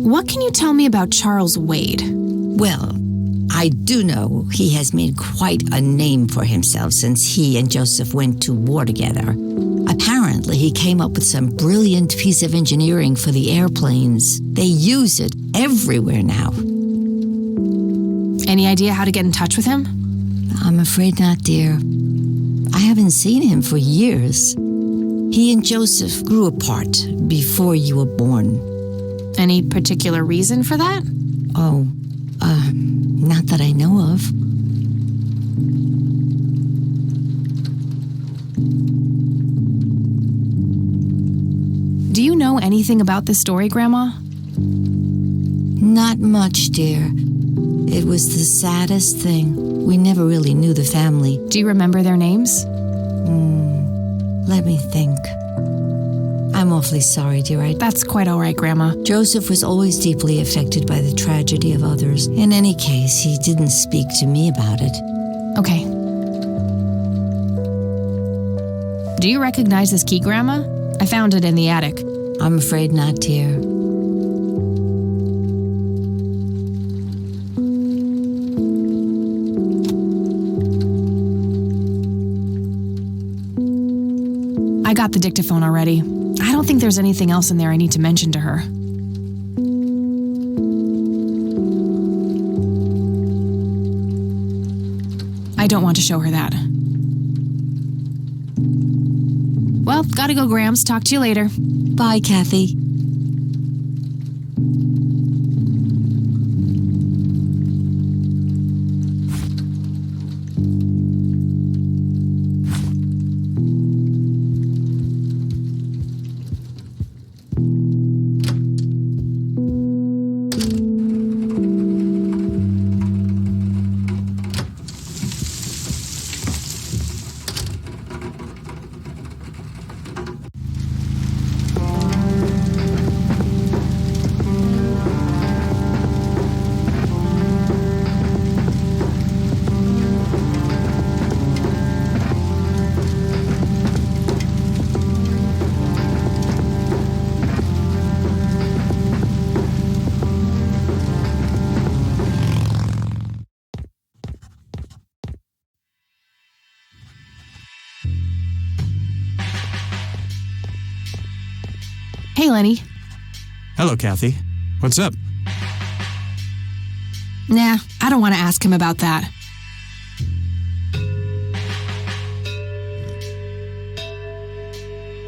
[SPEAKER 1] What can you tell me about Charles Wade?
[SPEAKER 4] Well, I do know he has made quite a name for himself since he and Joseph went to war together. Apparently, he came up with some brilliant piece of engineering for the airplanes. They use it everywhere now.
[SPEAKER 1] Any idea how to get in touch with him?
[SPEAKER 4] I'm afraid not, dear. I haven't seen him for years. He and Joseph grew apart before you were born.
[SPEAKER 1] Any particular reason for that?
[SPEAKER 4] Oh, not that I know of.
[SPEAKER 1] Do you know anything about this story, Grandma?
[SPEAKER 4] Not much, dear. It was the saddest thing. We never really knew the family.
[SPEAKER 1] Do you remember their names?
[SPEAKER 4] Let me think. I'm awfully sorry, dear.
[SPEAKER 1] That's quite all right, Grandma.
[SPEAKER 4] Joseph was always deeply affected by the tragedy of others. In any case, he didn't speak to me about it.
[SPEAKER 1] Okay. Do you recognize this key, Grandma? I found it in the attic.
[SPEAKER 4] I'm afraid not, dear.
[SPEAKER 1] I got the dictaphone already. I don't think there's anything else in there I need to mention to her. I don't want to show her that. Well, gotta go, Grams. Talk to you later.
[SPEAKER 4] Bye, Kathy.
[SPEAKER 1] Hey, Lenny.
[SPEAKER 5] Hello, Kathy. What's up?
[SPEAKER 1] Nah, I don't want to ask him about that.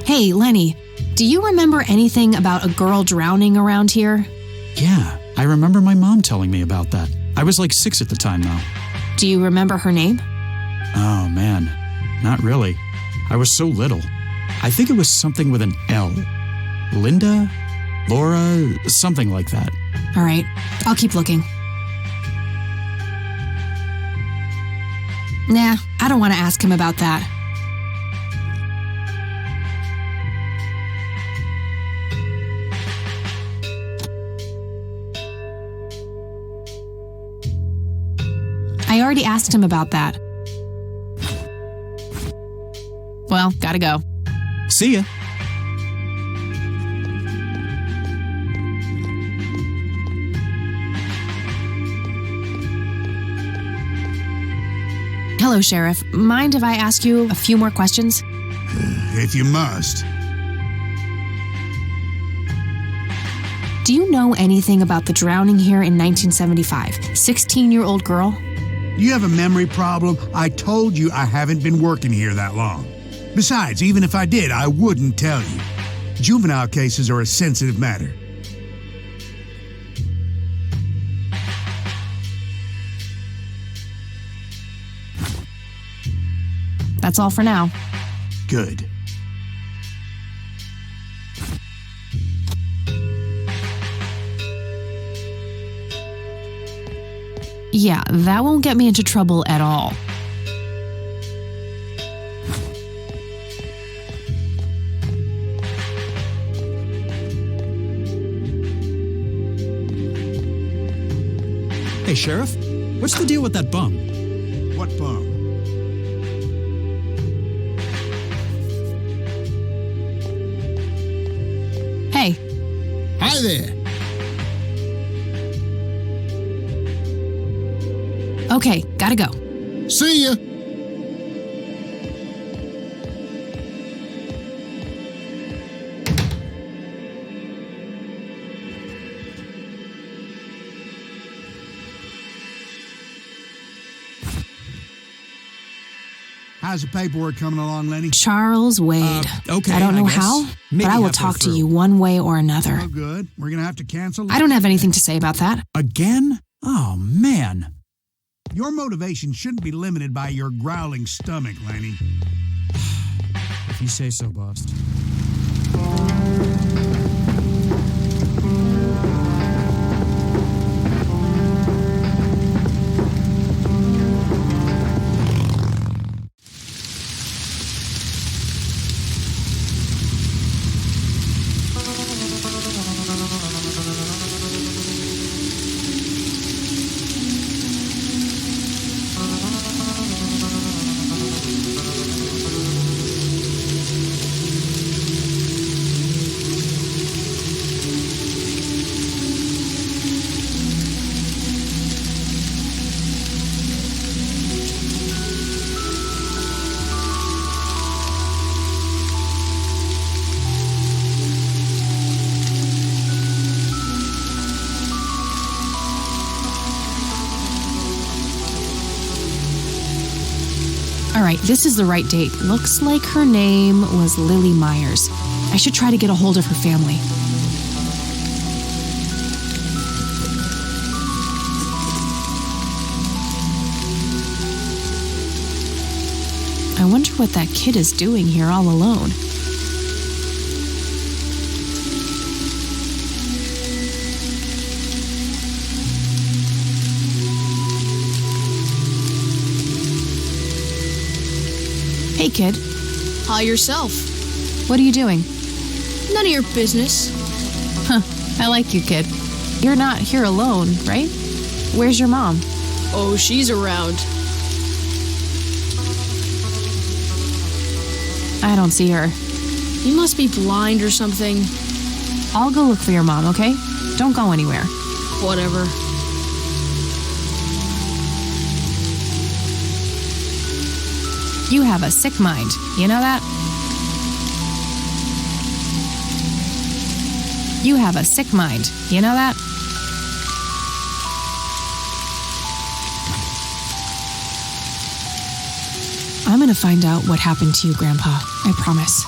[SPEAKER 1] Hey, Lenny, do you remember anything about a girl drowning around here?
[SPEAKER 5] Yeah, I remember my mom telling me about that. I was like 6 at the time, though.
[SPEAKER 1] Do you remember her name?
[SPEAKER 5] Oh, man. Not really. I was so little. I think it was something with an L. Linda? Laura? Something like that.
[SPEAKER 1] All right, I'll keep looking. Nah, I don't want to ask him about that. I already asked him about that. Well, gotta go.
[SPEAKER 5] See ya.
[SPEAKER 1] Hello, Sheriff. Mind if I ask you a few more questions?
[SPEAKER 6] If you must.
[SPEAKER 1] Do you know anything about the drowning here in 1975? 16-year-old girl?
[SPEAKER 6] You have a memory problem? I told you I haven't been working here that long. Besides, even if I did, I wouldn't tell you. Juvenile cases are a sensitive matter.
[SPEAKER 1] That's all for now.
[SPEAKER 6] Good.
[SPEAKER 1] Yeah, that won't get me into trouble at all.
[SPEAKER 5] Hey, Sheriff, what's the deal with that bum?
[SPEAKER 6] What bum?
[SPEAKER 1] Hey,
[SPEAKER 7] Hi there.
[SPEAKER 1] okay, gotta go.
[SPEAKER 7] See ya.
[SPEAKER 6] How's the paperwork coming along, Lenny?
[SPEAKER 1] Charles Wade.
[SPEAKER 5] Okay,
[SPEAKER 1] I don't know
[SPEAKER 5] I guess.
[SPEAKER 1] how,
[SPEAKER 5] Maybe
[SPEAKER 1] but I will
[SPEAKER 5] halfway
[SPEAKER 1] talk to
[SPEAKER 5] through.
[SPEAKER 1] you one way or another.
[SPEAKER 6] Oh, good. We're going to have to cancel.
[SPEAKER 1] I don't have anything to say about that.
[SPEAKER 5] Again? Oh, man.
[SPEAKER 6] Your motivation shouldn't be limited by your growling stomach, Lenny.
[SPEAKER 5] If you say so, Bust.
[SPEAKER 1] All right, this is the right date. Looks like her name was Lily Myers. I should try to get a hold of her family. I wonder what that kid is doing here all alone. Hey, kid.
[SPEAKER 11] Hi yourself.
[SPEAKER 1] What are you doing?
[SPEAKER 11] None of your business.
[SPEAKER 1] Huh. I like you, kid. You're not here alone, right? Where's your mom?
[SPEAKER 11] Oh, she's around.
[SPEAKER 1] I don't see her.
[SPEAKER 11] You must be blind or something.
[SPEAKER 1] I'll go look for your mom, okay? Don't go anywhere.
[SPEAKER 11] Whatever.
[SPEAKER 1] You have a sick mind. You know that? You have a sick mind. You know that? I'm gonna find out what happened to you, Grandpa. I promise.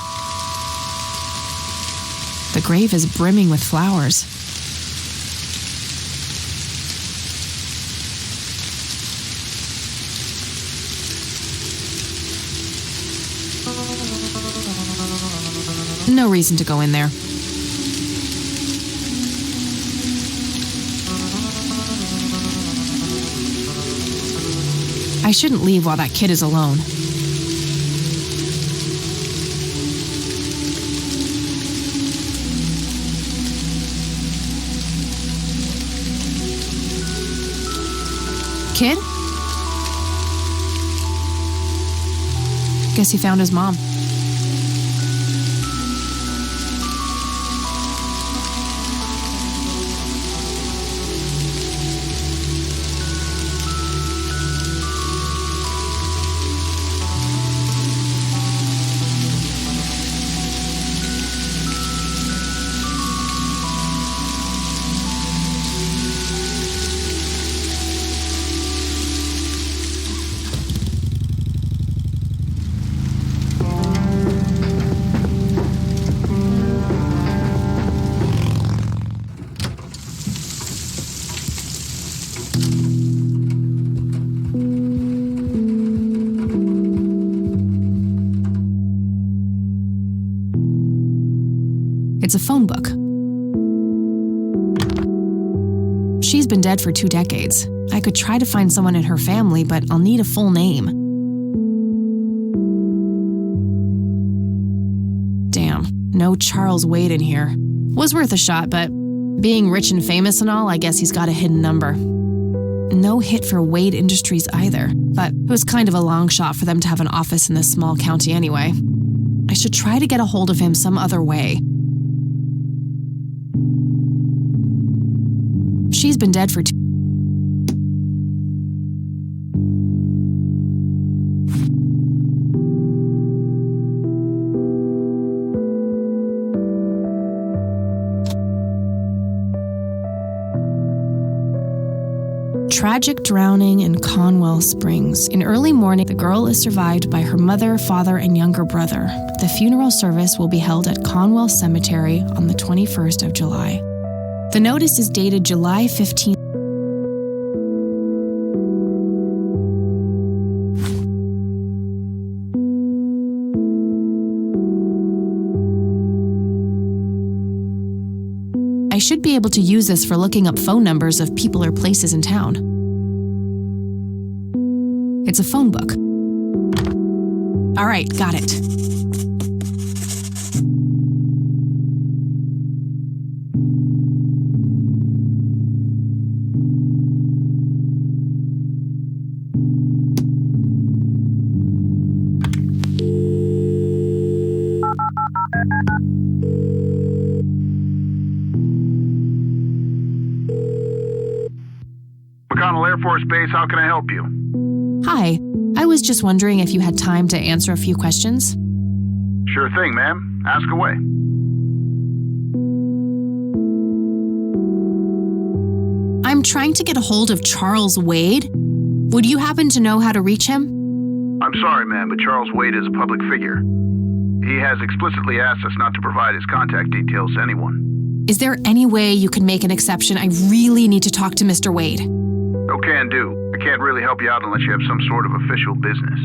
[SPEAKER 1] The grave is brimming with flowers. No reason to go in there. I shouldn't leave while that kid is alone. Kid? Guess he found his mom. It's a phone book. She's been dead for 2 decades. I could try to find someone in her family, but I'll need a full name. Damn, no Charles Wade in here. Was worth a shot, but being rich and famous and all, I guess he's got a hidden number. No hit for Wade Industries either, but it was kind of a long shot for them to have an office in this small county anyway. I should try to get a hold of him some other way. She's been dead for 2. Tragic drowning in Conwell Springs. In early morning, the girl is survived by her mother, father, and younger brother. The funeral service will be held at Conwell Cemetery on the 21st of July. The notice is dated July 15th. I should be able to use this for looking up phone numbers of people or places in town. It's a phone book. All right, got it.
[SPEAKER 10] McConnell Air Force Base, how can I help you?
[SPEAKER 1] Hi, I was just wondering if you had time to answer a few questions.
[SPEAKER 10] Sure thing, ma'am. Ask away.
[SPEAKER 1] I'm trying to get a hold of Charles Wade. Would you happen to know how to reach him?
[SPEAKER 10] I'm sorry, ma'am, but Charles Wade is a public figure. He has explicitly asked us not to provide his contact details to anyone.
[SPEAKER 1] Is there any way you can make an exception? I really need to talk to Mr. Wade.
[SPEAKER 10] No can do. I can't really help you out unless you have some sort of official business.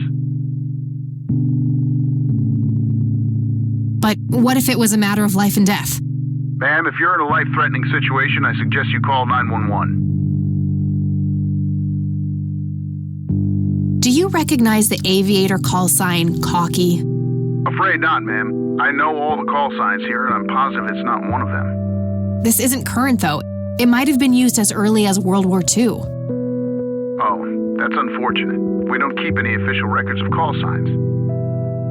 [SPEAKER 1] But what if it was a matter of life and death?
[SPEAKER 10] Ma'am, if you're in a life-threatening situation, I suggest you call 911.
[SPEAKER 1] Do you recognize the aviator call sign, Cocky?
[SPEAKER 10] Afraid not, ma'am. I know all the call signs here, and I'm positive it's not one of them.
[SPEAKER 1] This isn't current, though. It might have been used as early as World War II.
[SPEAKER 10] Oh, that's unfortunate. We don't keep any official records of call signs.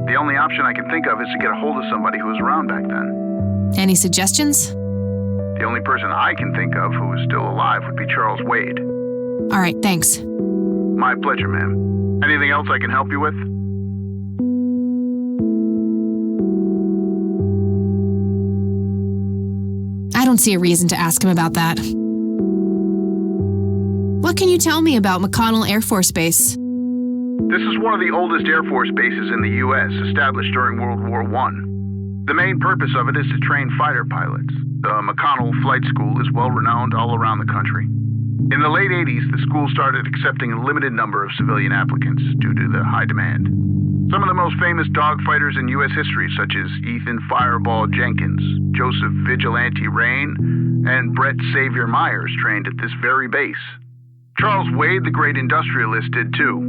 [SPEAKER 10] The only option I can think of is to get a hold of somebody who was around back then.
[SPEAKER 1] Any suggestions?
[SPEAKER 10] The only person I can think of who is still alive would be Charles Wade.
[SPEAKER 1] All right, thanks.
[SPEAKER 10] My pleasure, ma'am. Anything else I can help you with?
[SPEAKER 1] I don't see a reason to ask him about that. What can you tell me about McConnell Air Force Base?
[SPEAKER 10] This is one of the oldest Air Force bases in the U.S., established during World War I. The main purpose of it is to train fighter pilots. The McConnell Flight School is well renowned all around the country. In the late 80s, the school started accepting a limited number of civilian applicants due to the high demand. Some of the most famous dogfighters in U.S. history, such as Ethan Fireball Jenkins, Joseph Vigilante Rain, and Brett Xavier Myers, trained at this very base. Charles Wade, the great industrialist, did too.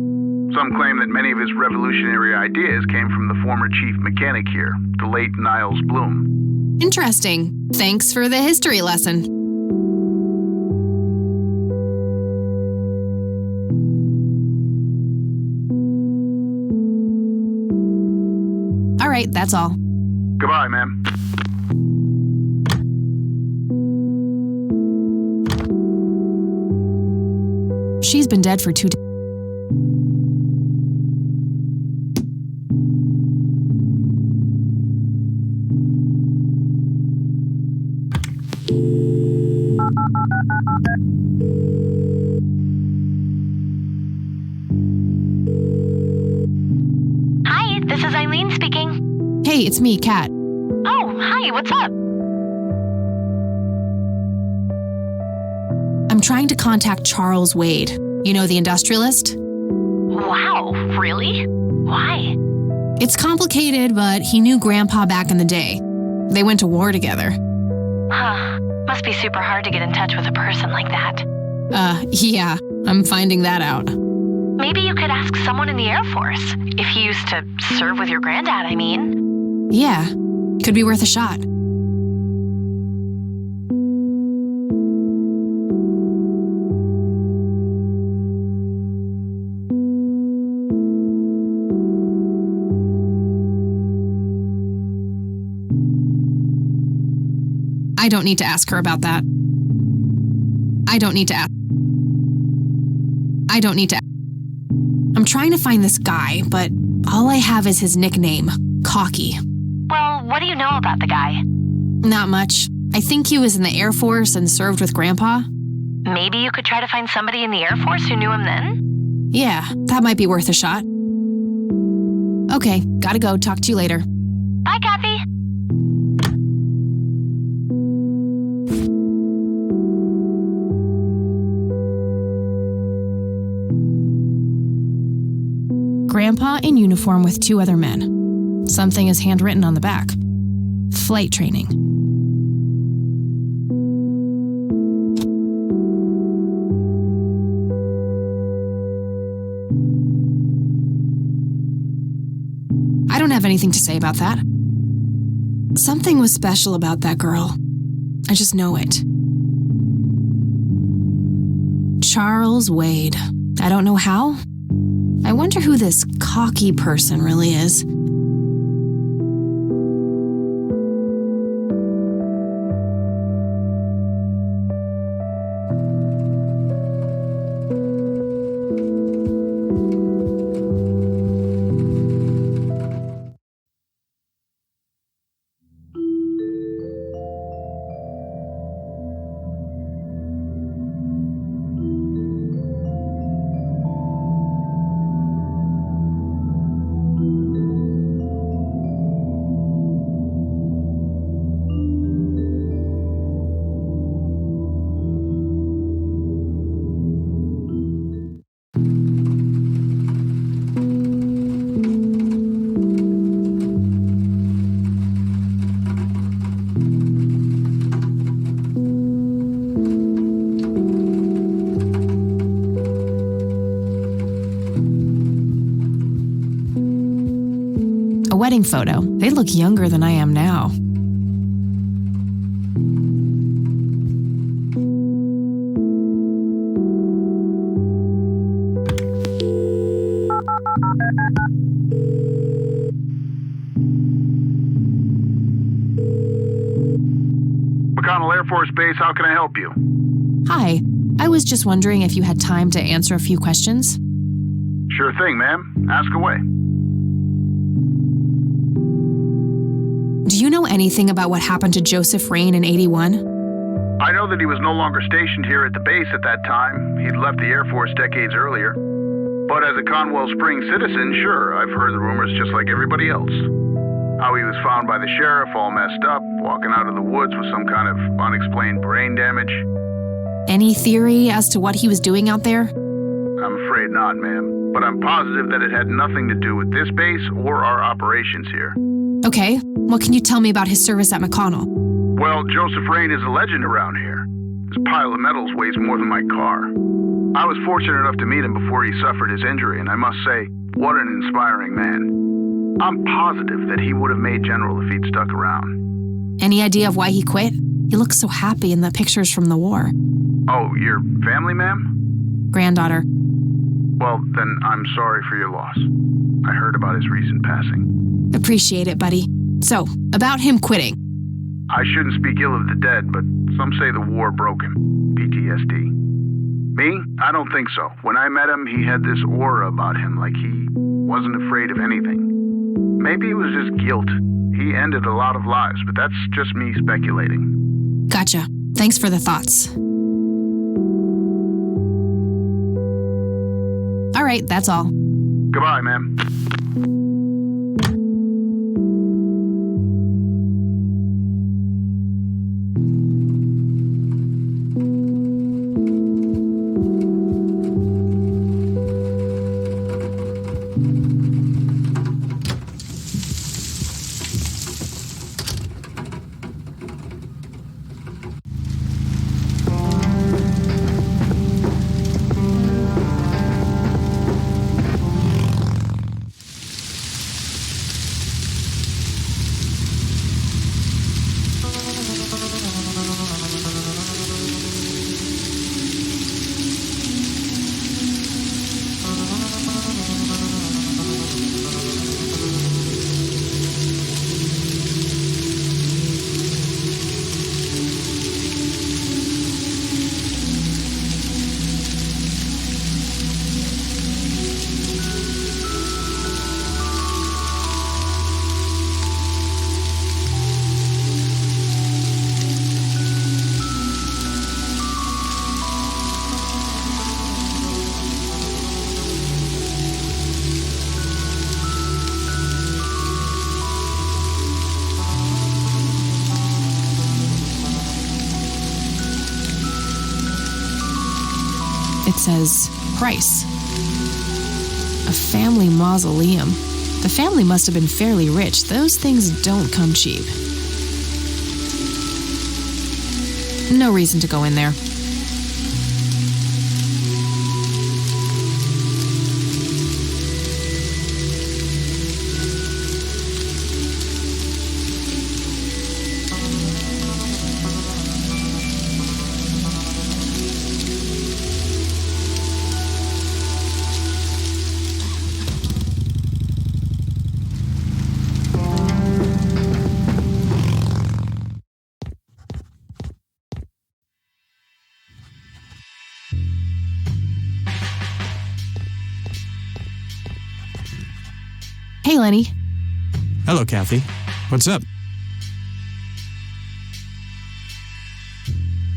[SPEAKER 10] Some claim that many of his revolutionary ideas came from the former chief mechanic here, the late Niles Bloom.
[SPEAKER 1] Interesting. Thanks for the history lesson. All right, that's all.
[SPEAKER 10] Goodbye, ma'am.
[SPEAKER 1] She's been dead for 2 days.
[SPEAKER 9] Hi, this is Eileen speaking.
[SPEAKER 1] Hey, it's me, Kat.
[SPEAKER 9] Oh, hi, what's up?
[SPEAKER 1] I'm trying to contact Charles Wade. You know, the industrialist?
[SPEAKER 9] Wow, really? Why?
[SPEAKER 1] It's complicated, but he knew Grandpa back in the day. They went to war together.
[SPEAKER 2] Huh. Must be super hard to get in touch with a person like that.
[SPEAKER 1] Yeah, I'm finding that out.
[SPEAKER 2] Maybe you could ask someone in the Air Force. If he used to serve with your granddad, I mean.
[SPEAKER 1] Yeah, could be worth a shot. I don't need to ask her about that. I don't need to ask. I'm trying to find this guy, but all I have is his nickname, Cocky.
[SPEAKER 2] Well, what do you know about the guy?
[SPEAKER 1] Not much. I think he was in the Air Force and served with Grandpa.
[SPEAKER 2] Maybe you could try to find somebody in the Air Force who knew him then?
[SPEAKER 1] Yeah, that might be worth a shot. Okay, gotta go. Talk to you later.
[SPEAKER 2] Bye, Kathy.
[SPEAKER 1] Grandpa in uniform with 2 other men. Something is handwritten on the back. Flight training. I don't have anything to say about that. Something was special about that girl. I just know it. Charles Wade. I don't know how. I wonder who this Cocky person really is. Wedding photo. They look younger than I am now.
[SPEAKER 10] McConnell Air Force Base, how can I help you?
[SPEAKER 1] Hi. I was just wondering if you had time to answer a few questions.
[SPEAKER 10] Sure thing, ma'am. Ask away.
[SPEAKER 1] Do you know anything about what happened to Joseph Rain in 81?
[SPEAKER 10] I know that he was no longer stationed here at the base at that time. He'd left the Air Force decades earlier. But as a Conwell Springs citizen, sure, I've heard the rumors just like everybody else. How he was found by the sheriff all messed up, walking out of the woods with some kind of unexplained brain damage.
[SPEAKER 1] Any theory as to what he was doing out there?
[SPEAKER 10] I'm afraid not, ma'am. But I'm positive that it had nothing to do with this base or our operations here.
[SPEAKER 1] Okay, what can you tell me about his service at McConnell?
[SPEAKER 10] Well, Joseph Rain is a legend around here. This pile of medals weighs more than my car. I was fortunate enough to meet him before he suffered his injury, and I must say, what an inspiring man. I'm positive that he would have made General if he'd stuck around.
[SPEAKER 1] Any idea of why he quit? He looks so happy in the pictures from the war.
[SPEAKER 10] Oh, your family, ma'am?
[SPEAKER 1] Granddaughter.
[SPEAKER 10] Well, then I'm sorry for your loss. I heard about his recent passing.
[SPEAKER 1] Appreciate it, buddy. So, about him quitting.
[SPEAKER 10] I shouldn't speak ill of the dead, but some say the war broke him. PTSD. Me? I don't think so. When I met him, he had this aura about him, like he wasn't afraid of anything. Maybe it was just guilt. He ended a lot of lives, but that's just me speculating.
[SPEAKER 1] Gotcha. Thanks for the thoughts. All right, that's all.
[SPEAKER 10] Goodbye, ma'am.
[SPEAKER 1] It says Price. A family mausoleum. The family must have been fairly rich. Those things don't come cheap. No reason to go in there. Hey, Lenny.
[SPEAKER 5] Hello, Kathy. What's up?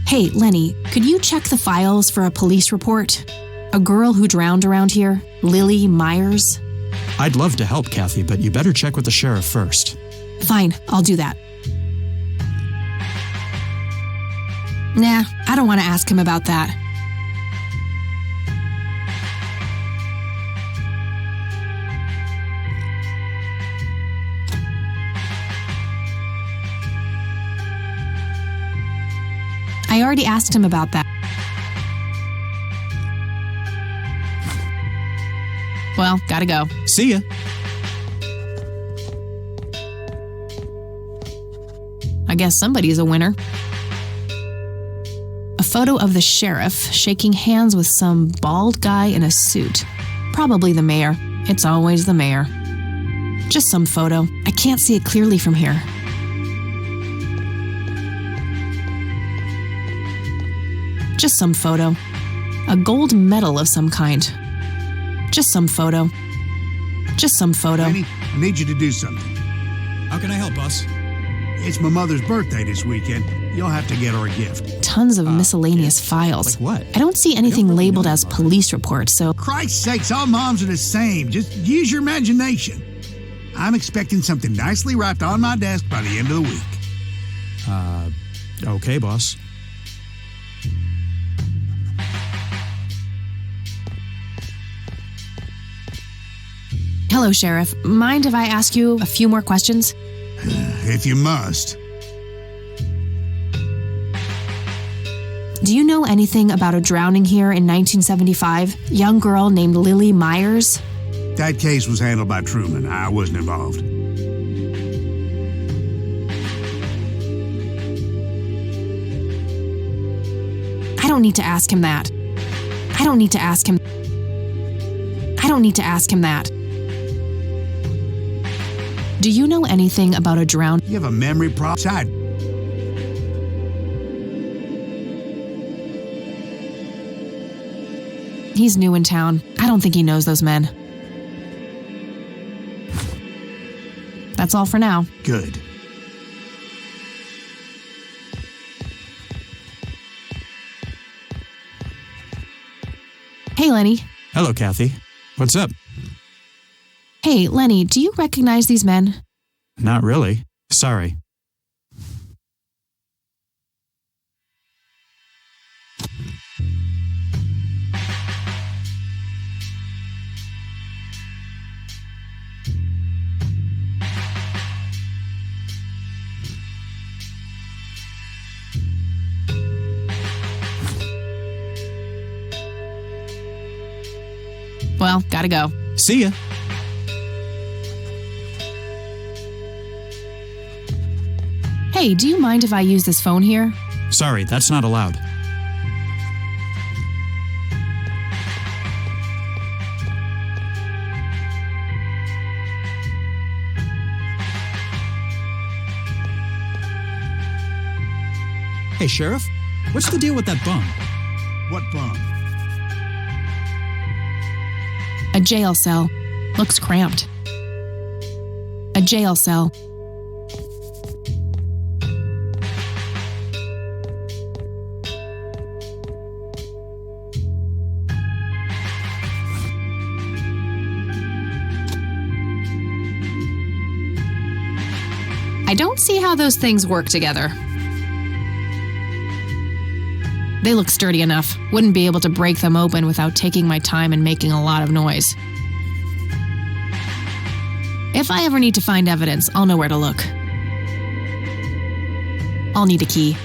[SPEAKER 1] Hey, Lenny, could you check the files for a police report? A girl who drowned around here, Lily Myers?
[SPEAKER 5] I'd love to help, Kathy, but you better check with the sheriff first.
[SPEAKER 1] Fine, I'll do that. Nah, I don't want to ask him about that. I already asked him about that. Well, gotta go.
[SPEAKER 5] See ya.
[SPEAKER 1] I guess somebody's a winner. A photo of the sheriff shaking hands with some bald guy in a suit. Probably the mayor. It's always the mayor. Just some photo. I can't see it clearly from here. Just some photo. A gold medal of some kind. Just some photo. Just some photo.
[SPEAKER 6] Lenny, I need you to do something.
[SPEAKER 5] How can I help, boss?
[SPEAKER 6] It's my mother's birthday this weekend. You'll have to get her a gift.
[SPEAKER 1] Tons of miscellaneous files.
[SPEAKER 5] Like what?
[SPEAKER 1] I don't see anything labeled as police report, so...
[SPEAKER 6] Christ's sakes, all moms are the same. Just use your imagination. I'm expecting something nicely wrapped on my desk by the end of the week.
[SPEAKER 5] Okay, boss.
[SPEAKER 1] Hello, Sheriff. Mind if I ask you a few more questions?
[SPEAKER 6] If you must.
[SPEAKER 1] Do you know anything about a drowning here in 1975? Young girl named Lily Myers?
[SPEAKER 6] That case was handled by Truman. I wasn't involved.
[SPEAKER 1] I don't need to ask him that. I don't need to ask him. I don't need to ask him that. Do you know anything about a drowned...
[SPEAKER 6] You have a memory problem.
[SPEAKER 1] He's new in town. I don't think he knows those men. That's all for now.
[SPEAKER 6] Good.
[SPEAKER 1] Hey, Lenny.
[SPEAKER 5] Hello, Kathy. What's up?
[SPEAKER 1] Hey, Lenny, do you recognize these men?
[SPEAKER 5] Not really. Sorry.
[SPEAKER 1] Well, gotta go.
[SPEAKER 5] See ya.
[SPEAKER 1] Hey, do you mind if I use this phone here?
[SPEAKER 5] Sorry, that's not allowed. Hey, Sheriff, what's the deal with that bum?
[SPEAKER 6] What bum?
[SPEAKER 1] A jail cell. Looks cramped. A jail cell. I don't see how those things work together. They look sturdy enough. Wouldn't be able to break them open without taking my time and making a lot of noise. If I ever need to find evidence, I'll know where to look. I'll need a key.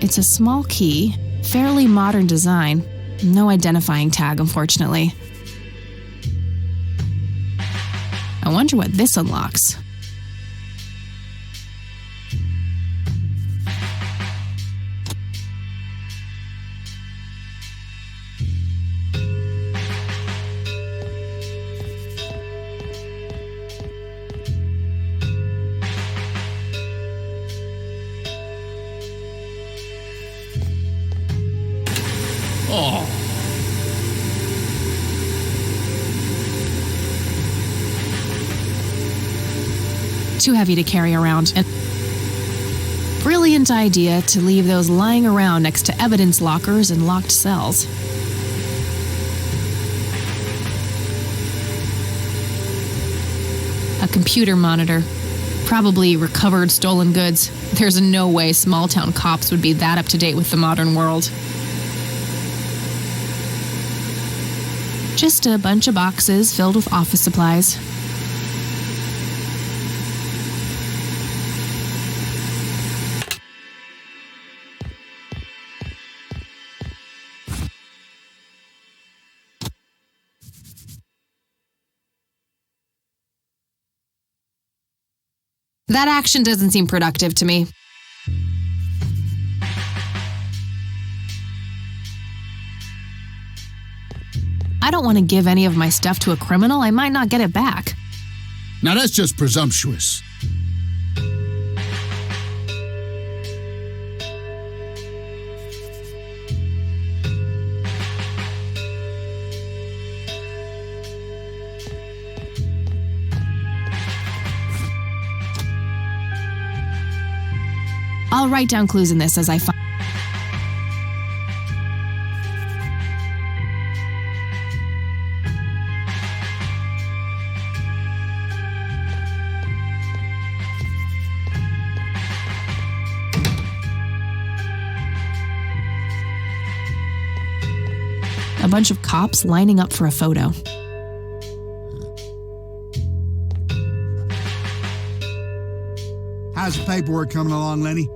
[SPEAKER 1] It's a small key, fairly modern design. No identifying tag, unfortunately. I wonder what this unlocks.
[SPEAKER 7] Oh.
[SPEAKER 1] Too heavy to carry around. And brilliant idea to leave those lying around next to evidence lockers and locked cells. A computer monitor. Probably recovered stolen goods. There's no way small-town cops would be that up to date with the modern world. Just a bunch of boxes filled with office supplies. That action doesn't seem productive to me. I don't want to give any of my stuff to a criminal. I might not get it back.
[SPEAKER 7] Now that's just presumptuous.
[SPEAKER 1] I'll write down clues in this as I find. A bunch of cops lining up for a photo.
[SPEAKER 6] How's the paperwork coming along, Lenny?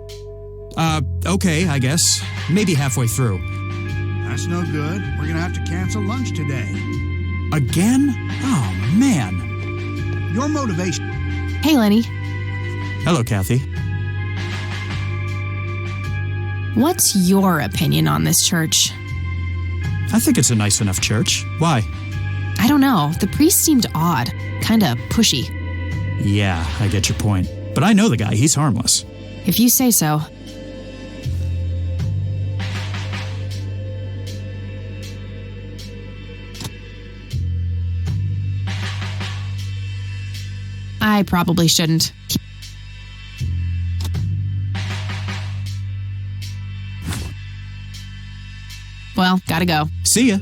[SPEAKER 5] Okay, I guess. Maybe halfway through.
[SPEAKER 6] That's no good. We're gonna have to cancel lunch today.
[SPEAKER 5] Again? Oh, man.
[SPEAKER 6] Your motivation.
[SPEAKER 1] Hey, Lenny.
[SPEAKER 5] Hello, Kathy.
[SPEAKER 1] What's your opinion on this church?
[SPEAKER 5] I think it's a nice enough church. Why?
[SPEAKER 1] I don't know. The priest seemed odd. Kinda pushy.
[SPEAKER 5] Yeah, I get your point. But I know the guy. He's harmless.
[SPEAKER 1] If you say so. I probably shouldn't. Well, gotta go.
[SPEAKER 5] See ya.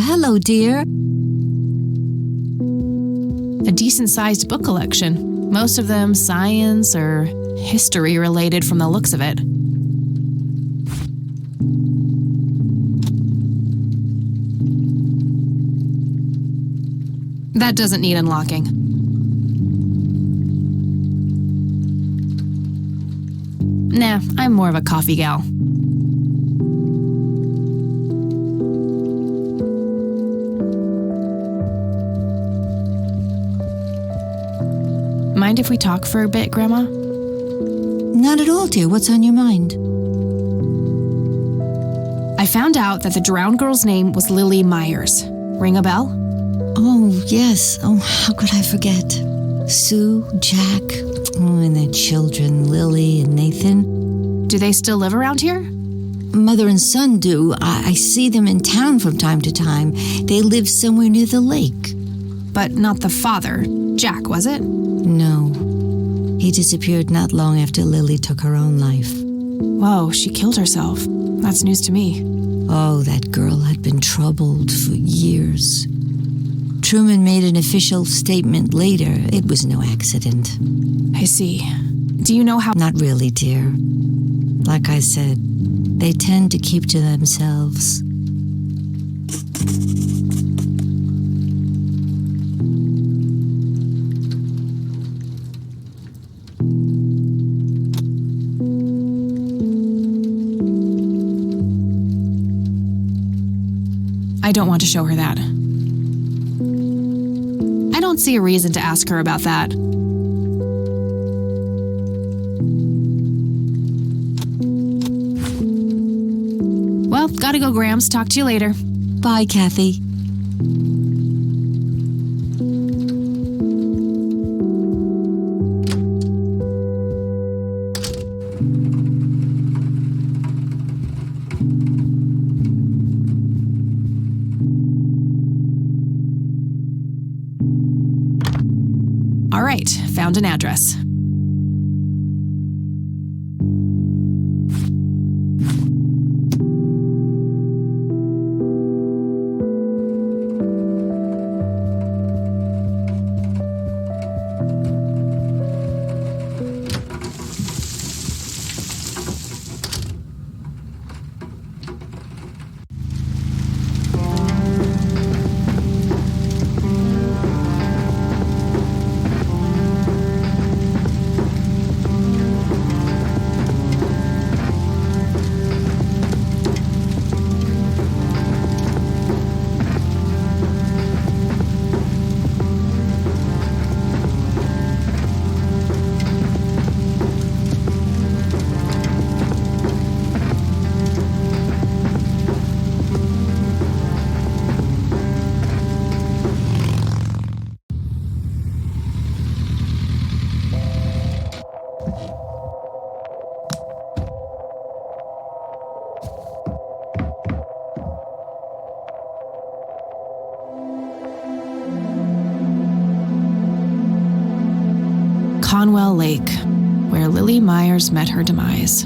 [SPEAKER 4] Hello, dear.
[SPEAKER 1] A decent-sized book collection. Most of them science or history related from the looks of it. That doesn't need unlocking. Nah, I'm more of a coffee gal. Mind if we talk for a bit, Grandma?
[SPEAKER 4] Not at all, dear. What's on your mind?
[SPEAKER 1] I found out that the drowned girl's name was Lily Myers. Ring a bell?
[SPEAKER 4] Oh, yes. Oh, how could I forget? Sue, Jack, and their children, Lily and Nathan.
[SPEAKER 1] Do they still live around here?
[SPEAKER 4] Mother and son do. I see them in town from time to time. They live somewhere near the lake.
[SPEAKER 1] But not the father. Jack, was it?
[SPEAKER 4] No. He disappeared not long after Lily took her own life.
[SPEAKER 1] Whoa, she killed herself. That's news to me.
[SPEAKER 4] Oh, that girl had been troubled for years. Truman made an official statement later. It was no accident.
[SPEAKER 1] I see. Do you know how...
[SPEAKER 4] Not really, dear. Like I said, they tend to keep to themselves.
[SPEAKER 1] I don't want to show her that. I don't see a reason to ask her about that. Well, gotta go, Grams. Talk to you later.
[SPEAKER 4] Bye, Kathy.
[SPEAKER 1] All right, found an address. Conwell Lake, where Lily Myers met her demise.